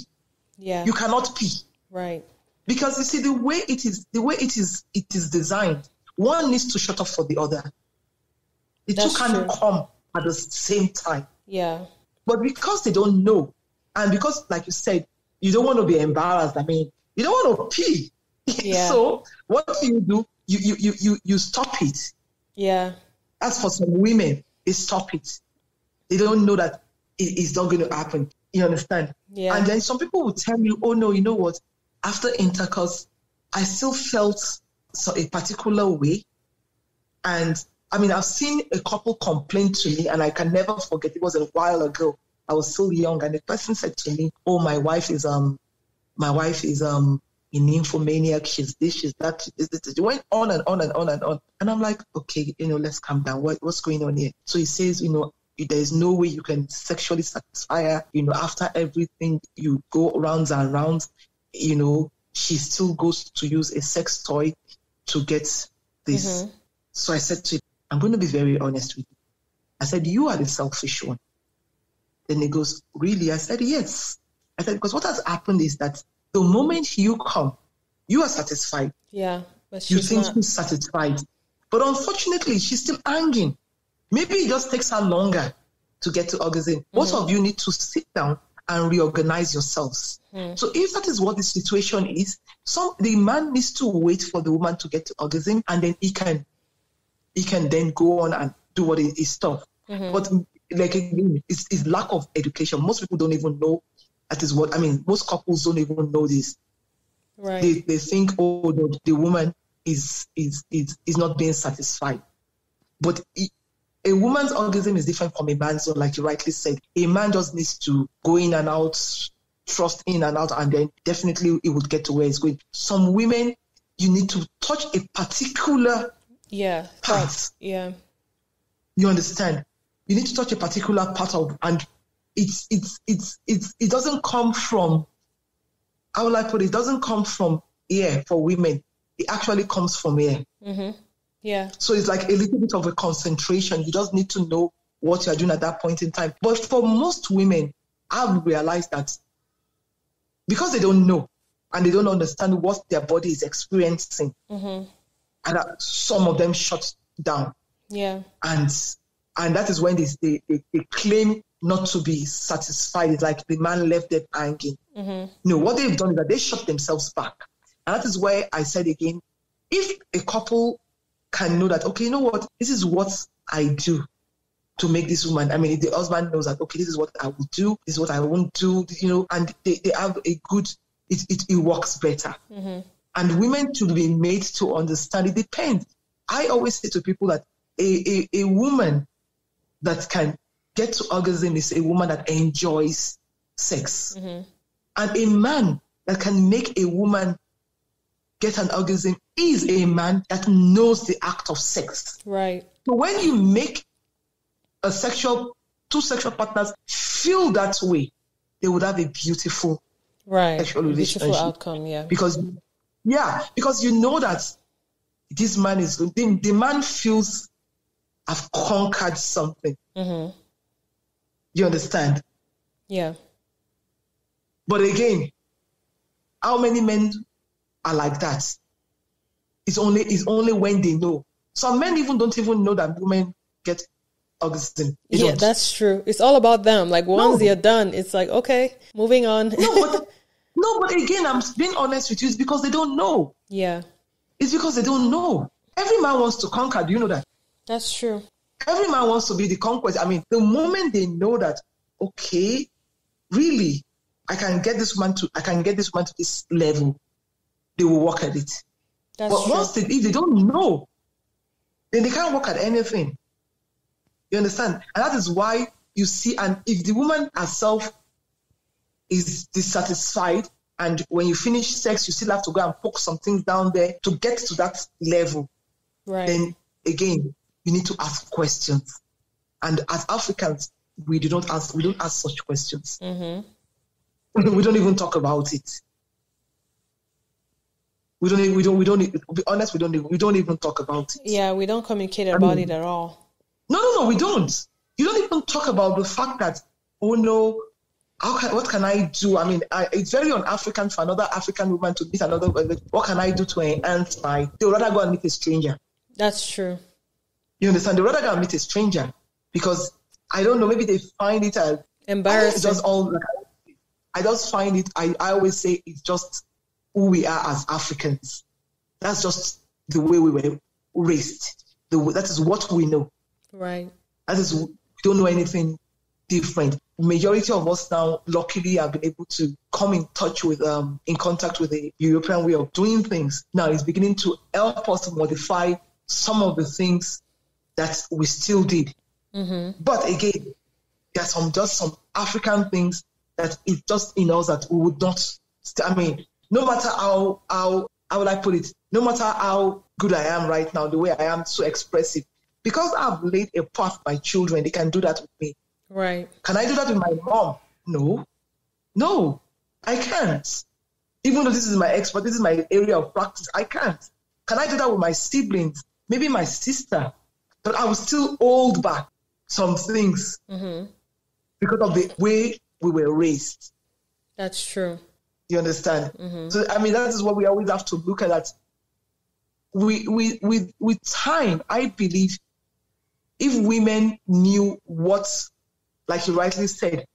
Yeah. You cannot pee. Right. Because you see, the way it is designed, one needs to shut off for the other. The two can't come at the same time. Yeah. But because they don't know, and because, like you said, you don't want to be embarrassed. I mean, you don't want to pee. Yeah. So what do? You stop it. Yeah. As for some women, they stop it. They don't know that it's not going to happen. You understand? Yeah. And then some people will tell you, oh no, you know what? After intercourse, I still felt a particular way. And I mean, I've seen a couple complain to me, and I can never forget. It was a while ago. I was still young, and the person said to me, "Oh, my wife is a nymphomaniac. She's this, she's that." She's this. It went on and on and on and on, and I'm like, "Okay, let's calm down. What's going on here?" So he says, there is no way you can sexually satisfy her. After everything, you go rounds and rounds. She still goes to use a sex toy to get this. Mm-hmm. So I said to him, I'm going to be very honest with you. I said, you are the selfish one. Then he goes, really? I said, yes. I said, because what has happened is that the moment you come, you are satisfied. Yeah. But you think she's satisfied. But unfortunately, she's still hanging. Maybe it just takes her longer to get to orgasm. Mm-hmm. Both of you need to sit down and reorganize yourselves. Mm. So if that is what the situation is, the man needs to wait for the woman to get to orgasm, and then he can then go on and do what is stuff. Mm-hmm. But it's lack of education. Most people don't even know that is what, most couples don't even know this. Right. They think, oh, the woman is not being satisfied. But a woman's orgasm is different from a man's, so like you rightly said. A man just needs to go in and out, thrust in and out, and then definitely it would get to where it's going. Some women, you need to touch a particular part. Yeah. You understand? You need to touch a particular part of, and it doesn't come from, how will I put it? It doesn't come from here for women. It actually comes from here. Mm-hmm. Yeah. So it's like a little bit of a concentration. You just need to know what you're doing at that point in time. But for most women, I've realized that because they don't know and they don't understand what their body is experiencing, mm-hmm. and that some of them shut down. Yeah. And that is when they claim not to be satisfied. It's like the man left them hanging. Mm-hmm. No, what they've done is that they shut themselves back. And that is where I said again, if a couple can know that, okay, you know what, this is what I do to make this woman, if the husband knows that, okay, this is what I will do, this is what I won't do, and they have a good, it works better. Mm-hmm. And women to be made to understand, it depends. I always say to people that a woman that can get to orgasm is a woman that enjoys sex. Mm-hmm. And a man that can make a woman get an orgasm is a man that knows the act of sex. Right. So when you make two sexual partners feel that way, they would have a beautiful sexual relationship. Beautiful outcome, yeah. Because you know that this man the man feels I've conquered something. Mm-hmm. You understand? Yeah. But again, how many men are like that? It's only when they know. Some men don't even know that women get orgasm. Yeah, that's true. It's all about them. Like once they're done, it's like, okay, moving on. But again, I'm being honest with you. It's because they don't know. Yeah. It's because they don't know. Every man wants to conquer. Do you know that? That's true. Every man wants to be the conquest. I mean, the moment they know that, okay, really, I can get this woman to this level, they will work at it. That's but true. If they don't know, then they can't work at anything. You understand? And that is why you see, and if the woman herself is dissatisfied, and when you finish sex, you still have to go and poke some things down there to get to that level. Right. Then again, you need to ask questions. And as Africans, we don't ask such questions. Mm-hmm. We don't even talk about it. We don't. To be honest, we don't even talk about it. Yeah, we don't communicate about it at all. No, we don't. You don't even talk about the fact that, oh no, what can I do? I mean, it's very un-African for another African woman to meet another. What can I do to enhance my? They would rather go and meet a stranger. That's true. You understand? They would rather go and meet a stranger because I don't know. Maybe they find it embarrassing. I just find it. I always say it's just who we are as Africans. That's just the way we were raised. That is what we know. Right. That is, we don't know anything different. Majority of us now, luckily, have been able to come in contact with the European way of doing things. Now it's beginning to help us to modify some of the things that we still did. Mm-hmm. But again, there's some African things that it's just in us that we would not. No matter how would I put it? No matter how good I am right now, the way I am so expressive, because I've laid a path for my children, they can do that with me. Right. Can I do that with my mom? No, I can't. Even though this is my expert, this is my area of practice, I can't. Can I do that with my siblings? Maybe my sister. But I will still hold back some things because of the way we were raised. That's true. You understand? Mm-hmm. So, that is what we always have to look at. That with time, I believe if women knew what, like you rightly said,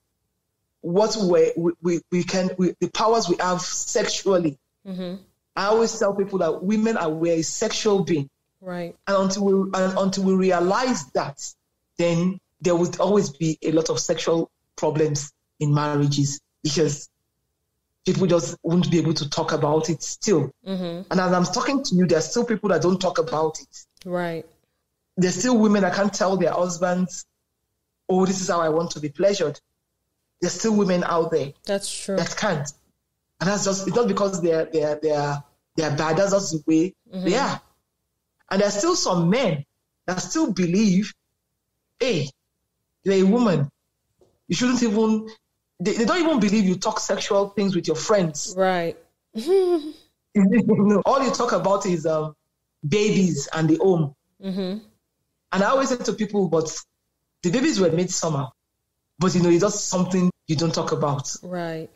what the powers we have sexually. Mm-hmm. I always tell people that we're a sexual being. Right. And until we realize that, then there would always be a lot of sexual problems in marriages because people just won't be able to talk about it still. Mm-hmm. And as I'm talking to you, there are still people that don't talk about it. Right. There's still women that can't tell their husbands, oh, this is how I want to be pleasured. There's still women out there. That's true. That can't. And it's not because they're bad. That's just the way they are. And there's still some men that still believe, hey, you're a woman. You shouldn't even, they don't even believe you talk sexual things with your friends. Right. All you talk about is babies and the home. Mm-hmm. And I always say to people, but the babies were made somehow. But, it's just something you don't talk about. Right.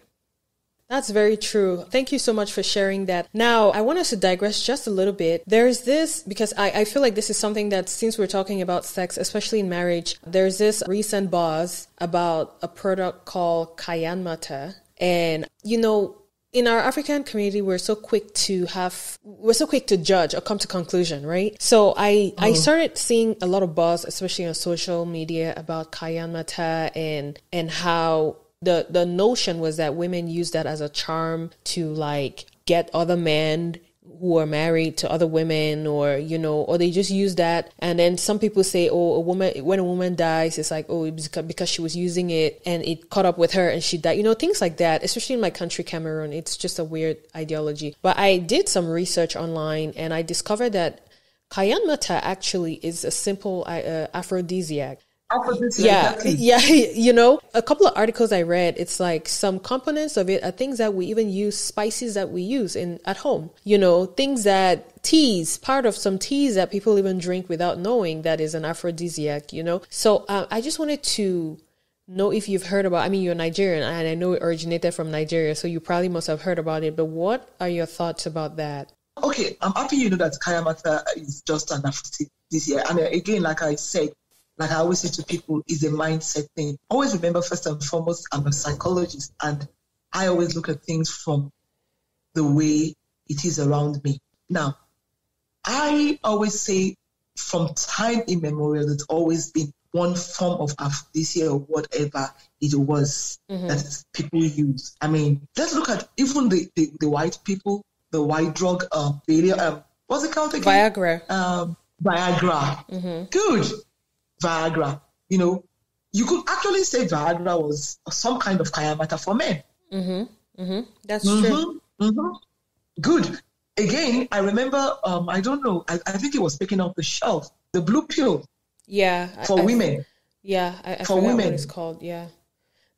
That's very true. Thank you so much for sharing that. Now, I want us to digress just a little bit. There's this, because I feel like this is something that, since we're talking about sex, especially in marriage, there's this recent buzz about a product called Kayanmata. And, in our African community, we're so quick to judge or come to conclusion, right? So I started seeing a lot of buzz, especially on social media, about Kayanmata and how the notion was that women use that as a charm to get other men who are married to other women, or they just use that. And then some people say, when a woman dies, it's like, it's because she was using it and it caught up with her and she died, things like that. Especially in my country, Cameroon, it's just a weird ideology. But I did some research online and I discovered that Kayanmata actually is a simple aphrodisiac. Aphrodisiac, exactly. Yeah. A couple of articles I read, it's like some components of it are things that we even use, spices that we use at home. Things that teas, part of some teas that people even drink without knowing that is an aphrodisiac. So I just wanted to know if you've heard about. I mean, you're Nigerian, and I know it originated from Nigeria, so you probably must have heard about it. But what are your thoughts about that? Okay, I'm happy that Kayanmata is just an aphrodisiac. And again, like I said, like I always say to people, is a mindset thing. Always remember, first and foremost, I'm a psychologist, and I always look at things from the way it is around me. Now, I always say from time immemorial, there's always been one form of aphrodisiac or whatever it was that people use. I mean, let's look at even the white people, the white drug, what's it called again? Viagra. Viagra. Mm-hmm. Good. Viagra. You could actually say Viagra was some kind of Kayanmata for men. Mm-hmm. Mm-hmm. That's true. Mm-hmm. Good. Again, I remember, I don't know, I think it was taken off the shelf, the blue pill. Yeah. For women. Yeah, I for forgot women. what it's called. Yeah.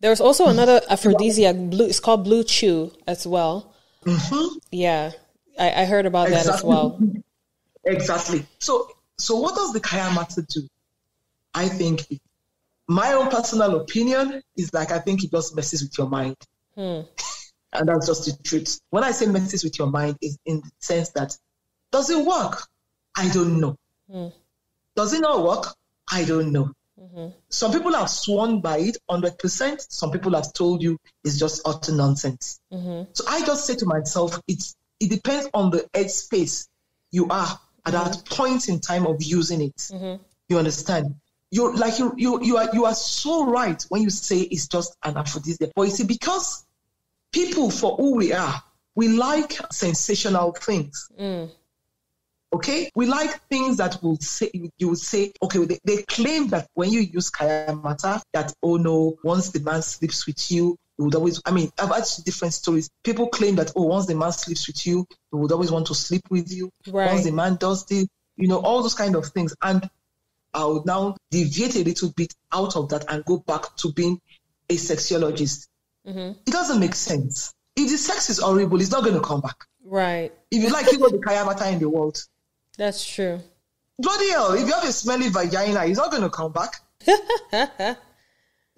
There's also another aphrodisiac, it's called Blue Chew as well. Mm-hmm. Yeah. I heard about that as well. Exactly. So what does the Kayanmata do? I think my own personal opinion is I think it just messes with your mind. And that's just the truth. When I say messes with your mind, is in the sense that, does it work? I don't know. Does it not work? I don't know. Mm-hmm. Some people have sworn by it 100%. Some people have told you it's just utter nonsense. Mm-hmm. So I just say to myself, it depends on the headspace you are at that point in time of using it. Mm-hmm. You understand? You are so right when you say it's just an aphrodisiac. But you see, because people, for who we are, we like sensational things. Okay, we like things that you will say, okay, they claim that when you use Kayanmata, that, oh no, once the man sleeps with you, he would always, I've heard different stories. People claim that, once the man sleeps with you, he would always want to sleep with you. Right. Once the man does this, all those kind of things. And I would now deviate a little bit out of that and go back to being a sexologist. Mm-hmm. It doesn't make sense. If the sex is horrible, it's not going to come back. Right. If you like, the Kayanmata in the world. That's true. Bloody hell, if you have a smelly vagina, it's not going to come back.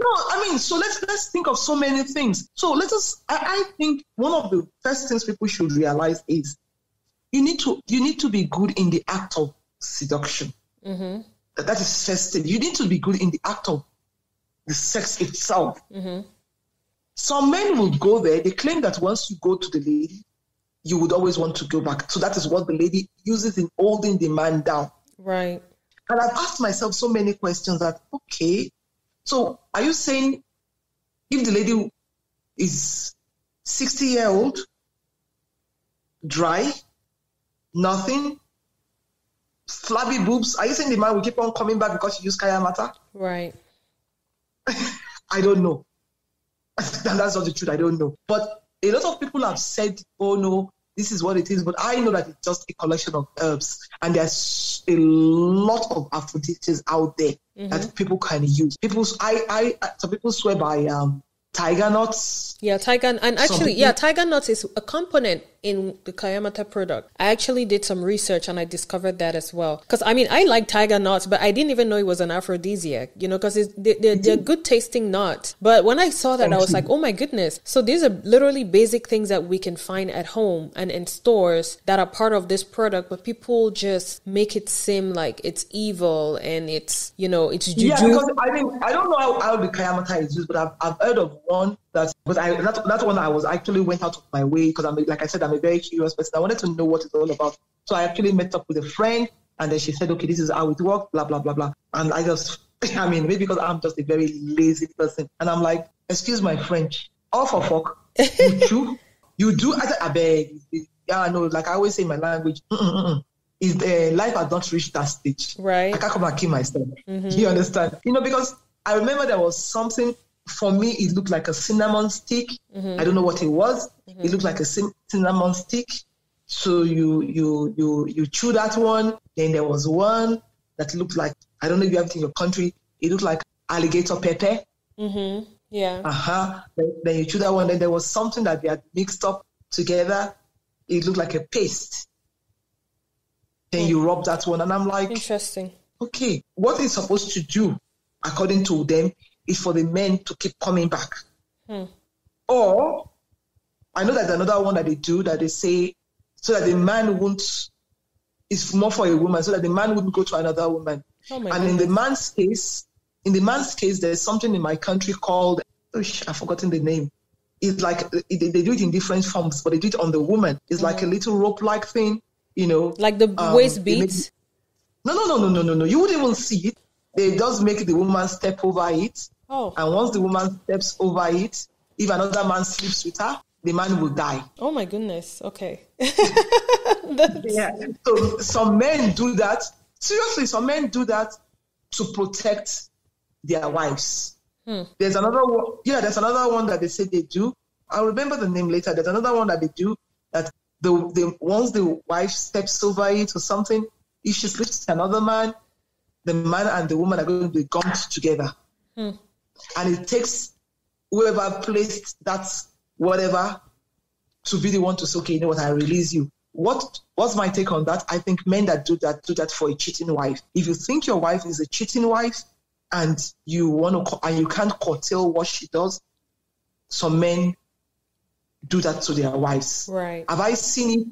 No, so let's think of so many things. So I think one of the first things people should realize is you need to be good in the act of seduction. Mm-hmm. That is first thing. You need to be good in the act of the sex itself. Mm-hmm. Some men will go there. They claim that once you go to the lady, you would always want to go back. So that is what the lady uses in holding the man down. Right. And I've asked myself so many questions that, okay, so are you saying if the lady is 60-year-old, dry, nothing, flabby boobs, are you saying the man will keep on coming back because she used Kayanmata? Right. I don't know. That's not the truth. I don't know. But a lot of people have said, oh no, this is what it is. But I know that it's just a collection of herbs. And there's a lot of aphrodisiacs out there that people can use. Some people swear by tiger nuts. Yeah, tiger nuts is a component in the Kayanmata product. I actually did some research and I discovered that as well. Because I like tiger nuts, but I didn't even know it was an aphrodisiac, because they're good tasting nuts. But when I saw that, I was like, oh my goodness. So these are literally basic things that we can find at home and in stores that are part of this product, but people just make it seem like it's evil and it's, it's juju. Yeah, because I don't know how the Kayanmata is used, but I've heard of one that one I was actually went out of my way because like I said, I'm a very curious person. I wanted to know what it's all about. So I actually met up with a friend and then she said, okay, this is how it works, blah, blah, blah, blah. And I just, maybe because I'm just a very lazy person. And I'm like, excuse my French, all for fuck. You do? I said, I beg. Yeah, no, like I always say in my language, life has not reached that stage. Right. I can't come and kill myself. Mm-hmm. You understand? Because I remember there was something. For me, it looked like a cinnamon stick. Mm-hmm. I don't know what it was. Mm-hmm. It looked like a cinnamon stick. So you chew that one. Then there was one that looked like, I don't know if you have it in your country, It looked like alligator pepper. Mm-hmm. Yeah. Then you chew that one. Then there was something that they had mixed up together. It looked like a paste. Then you rub that one. And I'm like, interesting. Okay, what it's supposed to do, according to them, is for the men to keep coming back. Or, I know that another one that they do, that they say, so that the man won't, it's more for a woman, so that the man wouldn't go to another woman. Oh my and goodness. in the man's case, there's something in my country called, I've forgotten the name. It's like, they do it in different forms, but they do it on the woman. It's like a little rope-like thing, you know. Like the waist beads? No. You wouldn't even see it. They just make the woman step over it. Oh. And once the woman steps over it, if another man sleeps with her, the man will die. Oh my goodness. Okay. Yeah. So some men do that. Seriously, some men do that to protect their wives. There's another one. Yeah, there's another one that they say they do. I'll remember the name later. There's another one that they do that once the wife steps over it or something, if she sleeps with another man, the man and the woman are going to be gummed together. And it takes whoever placed that whatever to be the one to say, okay, you know what, I release you. What's my take on that? I think men that do that for a cheating wife. If you think your wife is a cheating wife and you can't curtail what she does, some men do that to their wives. Right. Have I seen it?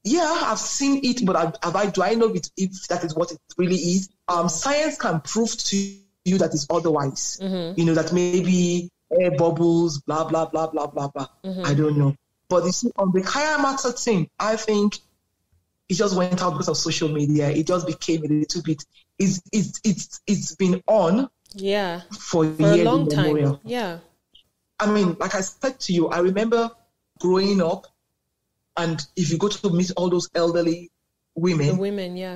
Yeah, I've seen it, but do I know if that is what it really is? Science can prove to you that it's otherwise. You know, that maybe air bubbles, blah, blah, blah, blah, blah, blah. I don't know. But you see, on the Kayanmata thing, I think it just went out because of social media. It just became a little bit, it's been on for a long time. Yeah. I mean, like I said to you, I remember growing up, and if you go to meet all those elderly women,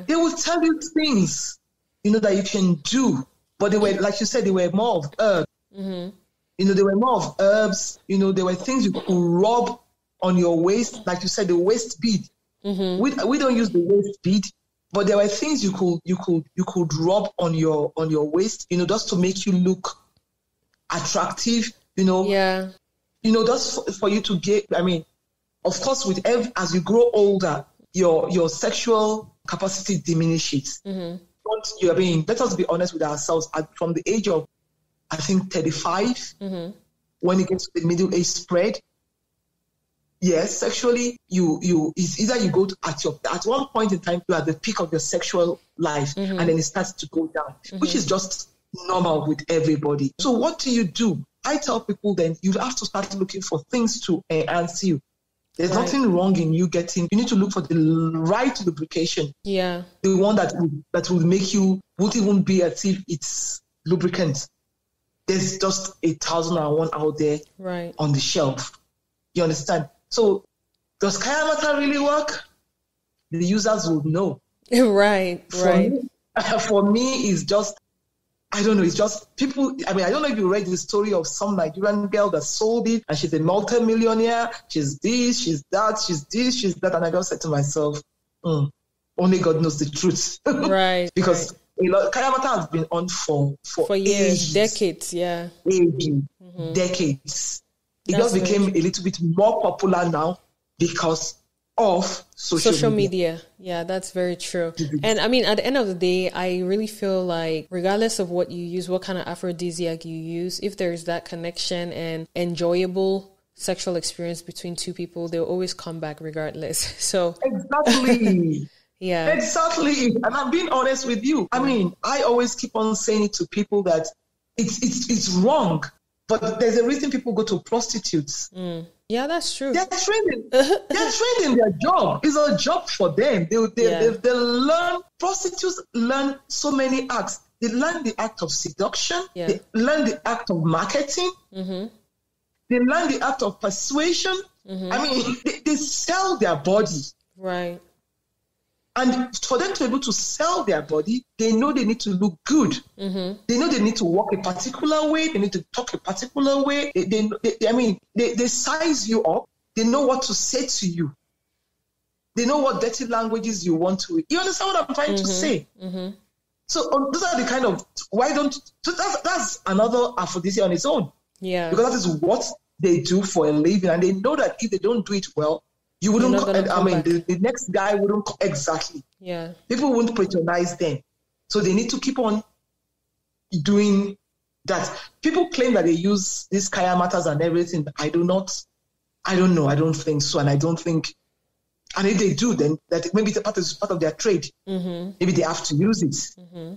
they will tell you things, you know, that you can do. But they were, like you said, they were more of herbs. You know, they were more of herbs. You know, there were things you could rub on your waist, like you said, the waist bead. We don't use the waist bead, but there were things you could rub on your waist, you know, just to make you look attractive. You know, you know, just for you to get. I mean, of course, as you grow older, your sexual capacity diminishes. I mean, let us be honest with ourselves. From the age of, I think, 35, when it gets to the middle age spread, yes, sexually, it's either you go at one point in time, you're at the peak of your sexual life, and then it starts to go down, which is just normal with everybody. So what do? I tell people then you have to start looking for things to enhance you. There's nothing wrong in you need to look for the right lubrication. Yeah. The one that will make you, won't even be as if it's lubricant. There's just 1,001 out there on the shelf. You understand? So does Kayanmata really work? The users will know. Right. For me, it's just, I don't know, it's just people. I mean, I don't know if you read the story of some Nigerian girl that sold it and she's a multi-millionaire. She's this, she's that, she's this, she's that. And I just said to myself, only God knows the truth. Right. Because Kayanmata has been on for years, decades, decades. It just became a little bit more popular now because of social media. Yeah, that's very true. And I mean, at the end of the day, I really feel like regardless of what you use, what kind of aphrodisiac you use, if there's that connection and enjoyable sexual experience between two people, they'll always come back regardless. So exactly. Yeah, exactly. And I'm being honest with you. I mean, I always keep on saying it to people that it's wrong, but there's a reason people go to prostitutes. Yeah, that's true. They're trained in their job. It's a job for them. They learn. Prostitutes learn so many acts. They learn the act of seduction. Yeah. They learn the act of marketing. They learn the act of persuasion. I mean, they sell their body. Right. And for them to be able to sell their body, they know they need to look good. They know they need to walk a particular way. They need to talk a particular way. They size you up. They know what to say to you. They know what dirty languages you want to. You understand what I'm trying to say? So those are the kind of, so that's another aphrodisiac on its own. Yeah. Because that is what they do for a living. And they know that if they don't do it well, you wouldn't, the next guy wouldn't, exactly. Yeah. People wouldn't patronize them. So they need to keep on doing that. People claim that they use these Kayamatas and everything. I don't know. I don't think so. And I don't think, and if they do, then that maybe it's part of their trade. Mm-hmm. Maybe they have to use it. Mm-hmm.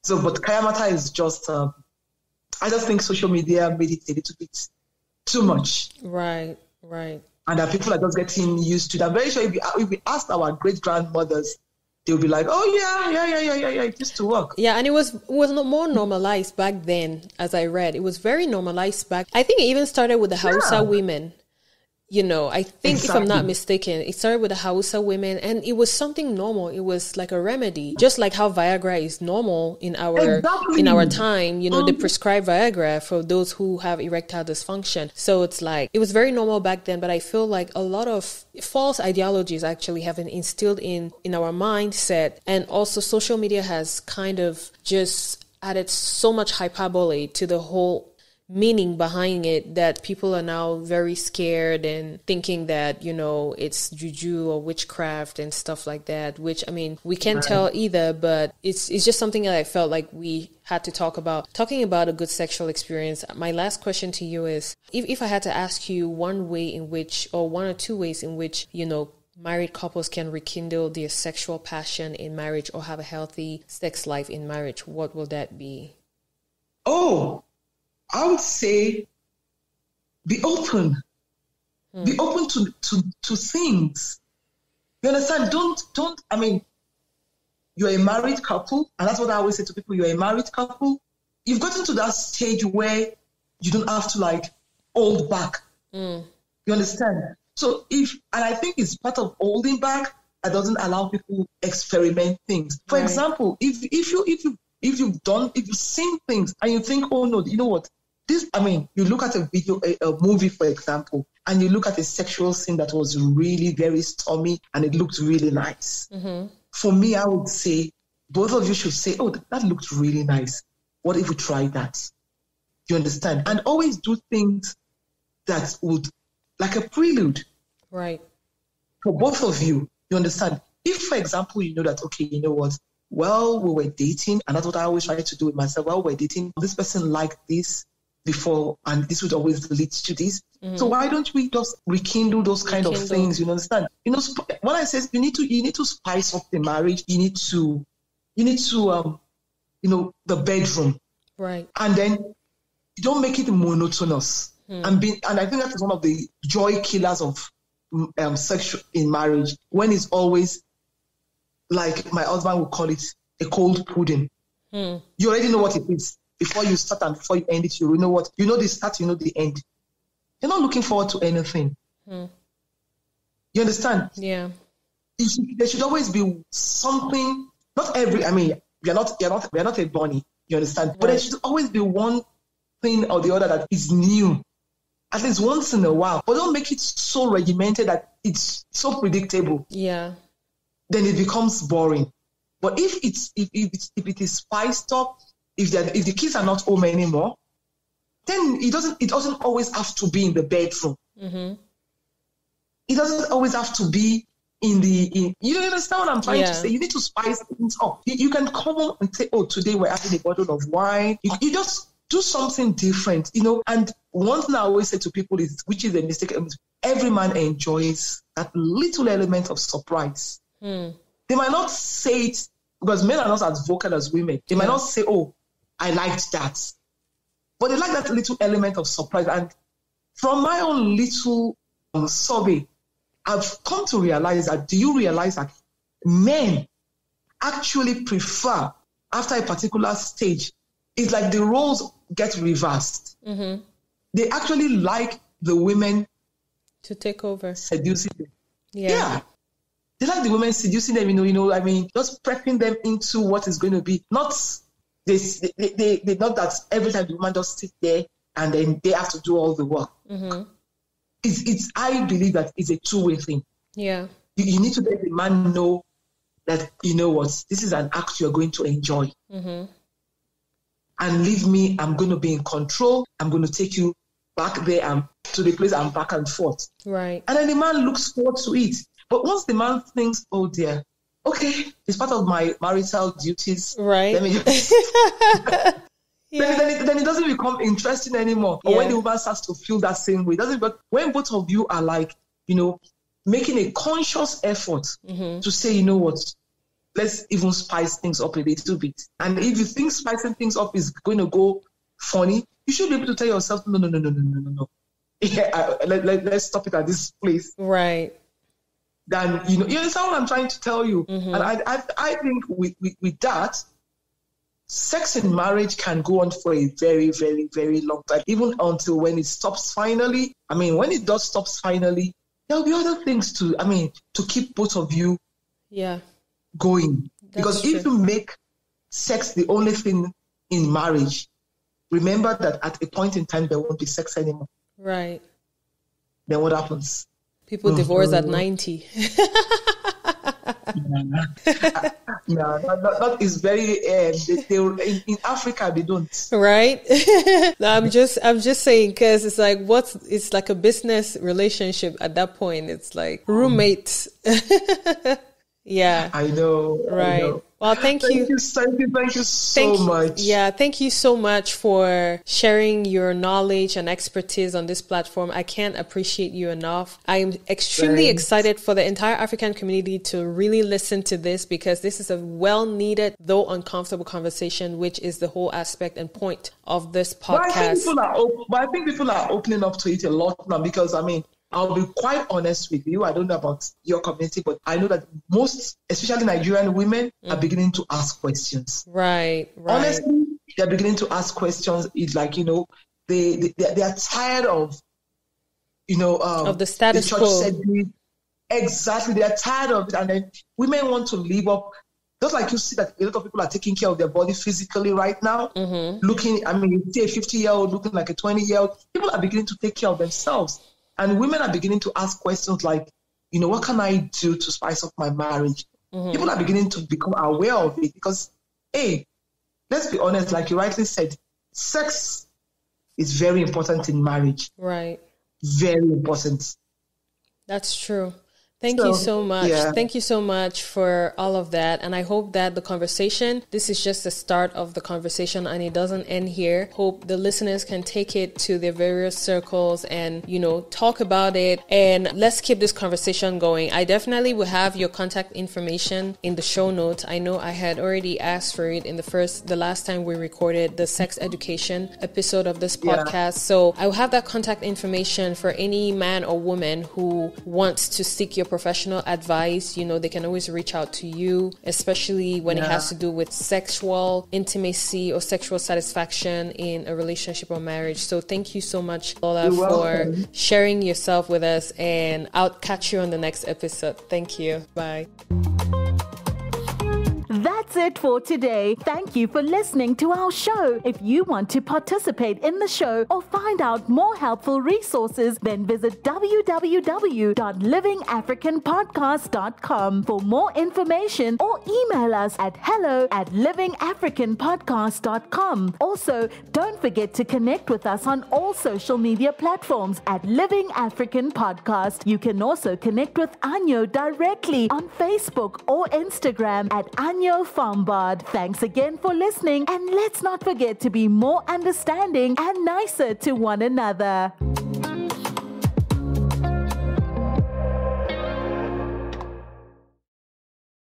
So, but Kayamata is just, I just think social media made it a little bit too much. Right. And that people are just getting used to that. I'm very sure if we asked our great grandmothers, they'll be like, oh yeah, it used to work. Yeah, and it was more normalized back then, as I read. It was very normalized back. I think it even started with the Hausa women. You know, I think if I'm not mistaken, it started with the Hausa women, and it was something normal. It was like a remedy, just like how Viagra is normal in our time. You know, they prescribe Viagra for those who have erectile dysfunction. So it's like it was very normal back then. But I feel like a lot of false ideologies actually have been instilled in our mindset, and also social media has kind of just added so much hyperbole to the whole meaning behind it, that people are now very scared and thinking that, you know, it's juju or witchcraft and stuff like that, which, I mean, we can't tell either, but it's just something that I felt like we had to talk about. Talking about a good sexual experience, my last question to you is, if I had to ask you one way in which, or one or two ways in which, you know, married couples can rekindle their sexual passion in marriage or have a healthy sex life in marriage, what will that be? I would say be open. Be open to things. You understand? Don't, I mean, you're a married couple, and that's what I always say to people, you're a married couple. You've gotten to that stage where you don't have to like hold back. You understand? So and I think it's part of holding back that doesn't allow people experiment things. For example, if you've seen things and you think, oh no, you know what? You look at a movie, for example, and you look at a sexual scene that was really very stormy and it looked really nice. Mm-hmm. For me, I would say both of you should say, oh, that looked really nice. What if we try that? You understand? And always do things that would, like a prelude. Right. For both of you, you understand? If, for example, you know that, okay, you know what? Well, we were dating, and that's what I always try to do with myself. Well, we were dating. This person liked this before, and this would always lead to this. Mm-hmm. So why don't we just rekindle those kind of things? You understand? You know, when I say you need to spice up the marriage. You need to, the bedroom, right? And then you don't make it monotonous. And I think that is one of the joy killers of sex in marriage. When it's always, like my husband would call it, a cold pudding. You already know what it is. Before you start and before you end it, you know what? You know the start, you know the end. You're not looking forward to anything. You understand? Yeah. There should always be something. Not every. I mean, we are not a bunny. You understand? Right. But there should always be one thing or the other that is new, at least once in a while. But don't make it so regimented that it's so predictable. Yeah. Then it becomes boring. But if it is spiced up, if the kids are not home anymore, then it doesn't always have to be in the bedroom. Mm-hmm. It doesn't always have to be you understand what I'm trying to say? You need to spice things up. You can come home and say, oh, today we're having a bottle of wine. You just do something different, And one thing I always say to people is, which is a mistake, every man enjoys that little element of surprise. They might not say it, because men are not as vocal as women. They might not say, oh, I liked that. But they like that little element of surprise. And from my own little survey, I've come to realize that, do you realize that men actually prefer, after a particular stage, it's like the roles get reversed. Mm-hmm. They actually like the women to take over, seducing them. Yeah. They like the women seducing them, just prepping them into what is going to be. Not not that every time the woman just sit there and then they have to do all the work. Mm-hmm. I believe that it's a two-way thing. Yeah. You need to let the man know that, you know what, this is an act you're going to enjoy. Mm-hmm. And leave me, I'm going to be in control. I'm going to take you back there and to the place and back and forth. Right. And then the man looks forward to it. But once the man thinks, oh dear, okay, it's part of my marital duties. Right. Let me just... then it doesn't become interesting anymore. Or when the woman starts to feel that same way, but when both of you are like, you know, making a conscious effort to say, you know what, let's even spice things up a little bit. And if you think spicing things up is going to go funny, you should be able to tell yourself, no. Yeah, let's stop it at this place. Right. Then, you understand what I'm trying to tell you. Mm-hmm. And I think with that, sex in marriage can go on for a very, very, very long time, even until when it stops finally. I mean, when it does stop finally, there'll be other things to keep both of you going. Because if you make sex the only thing in marriage, remember that at a point in time, there won't be sex anymore. Right. Then what happens? People divorce at 90. No, that is very. In Africa, they don't. Right. No, I'm just saying because it's like it's like a business relationship at that point. It's like roommates. Yeah. I know. Right. I know. Well, thank you so much. Yeah, thank you so much for sharing your knowledge and expertise on this platform. I can't appreciate you enough. I'm extremely excited for the entire African community to really listen to this because this is a well-needed, though uncomfortable conversation, which is the whole aspect and point of this podcast. But I think people are opening up to it a lot now because, I mean, I'll be quite honest with you. I don't know about your community, but I know that most, especially Nigerian women, are beginning to ask questions. Right. Honestly, they're beginning to ask questions. It's like, they are tired of, of the status quo. Exactly. They are tired of it. And then women want to live up. Just like you see that a lot of people are taking care of their body physically right now. Mm-hmm. You see a 50-year-old looking like a 20-year-old. People are beginning to take care of themselves. And women are beginning to ask questions like, what can I do to spice up my marriage? Mm-hmm. People are beginning to become aware of it because, hey, let's be honest, like you rightly said, sex is very important in marriage. Right. Very important. That's true. Thank you so much. Yeah. Thank you so much for all of that. And I hope that this is just the start of the conversation and it doesn't end here. Hope the listeners can take it to their various circles and, talk about it. And let's keep this conversation going. I definitely will have your contact information in the show notes. I know I had already asked for it in the last time we recorded the sex education episode of this podcast. Yeah. So I will have that contact information for any man or woman who wants to seek your professional advice. They can always reach out to you, especially when it has to do with sexual intimacy or sexual satisfaction in a relationship or marriage. So thank you so much, Lola, for sharing yourself with us, and I'll catch you on the next episode. Thank you. Bye. That's it for today. Thank you for listening to our show. If you want to participate in the show or find out more helpful resources, then visit www.livingafricanpodcast.com for more information or email us at hello@livingafricanpodcast.com. Also, don't forget to connect with us on all social media platforms at Living African Podcast. You can also connect with Anyo directly on Facebook or Instagram at Anyo Farmbard. Thanks again for listening, and let's not forget to be more understanding and nicer to one another.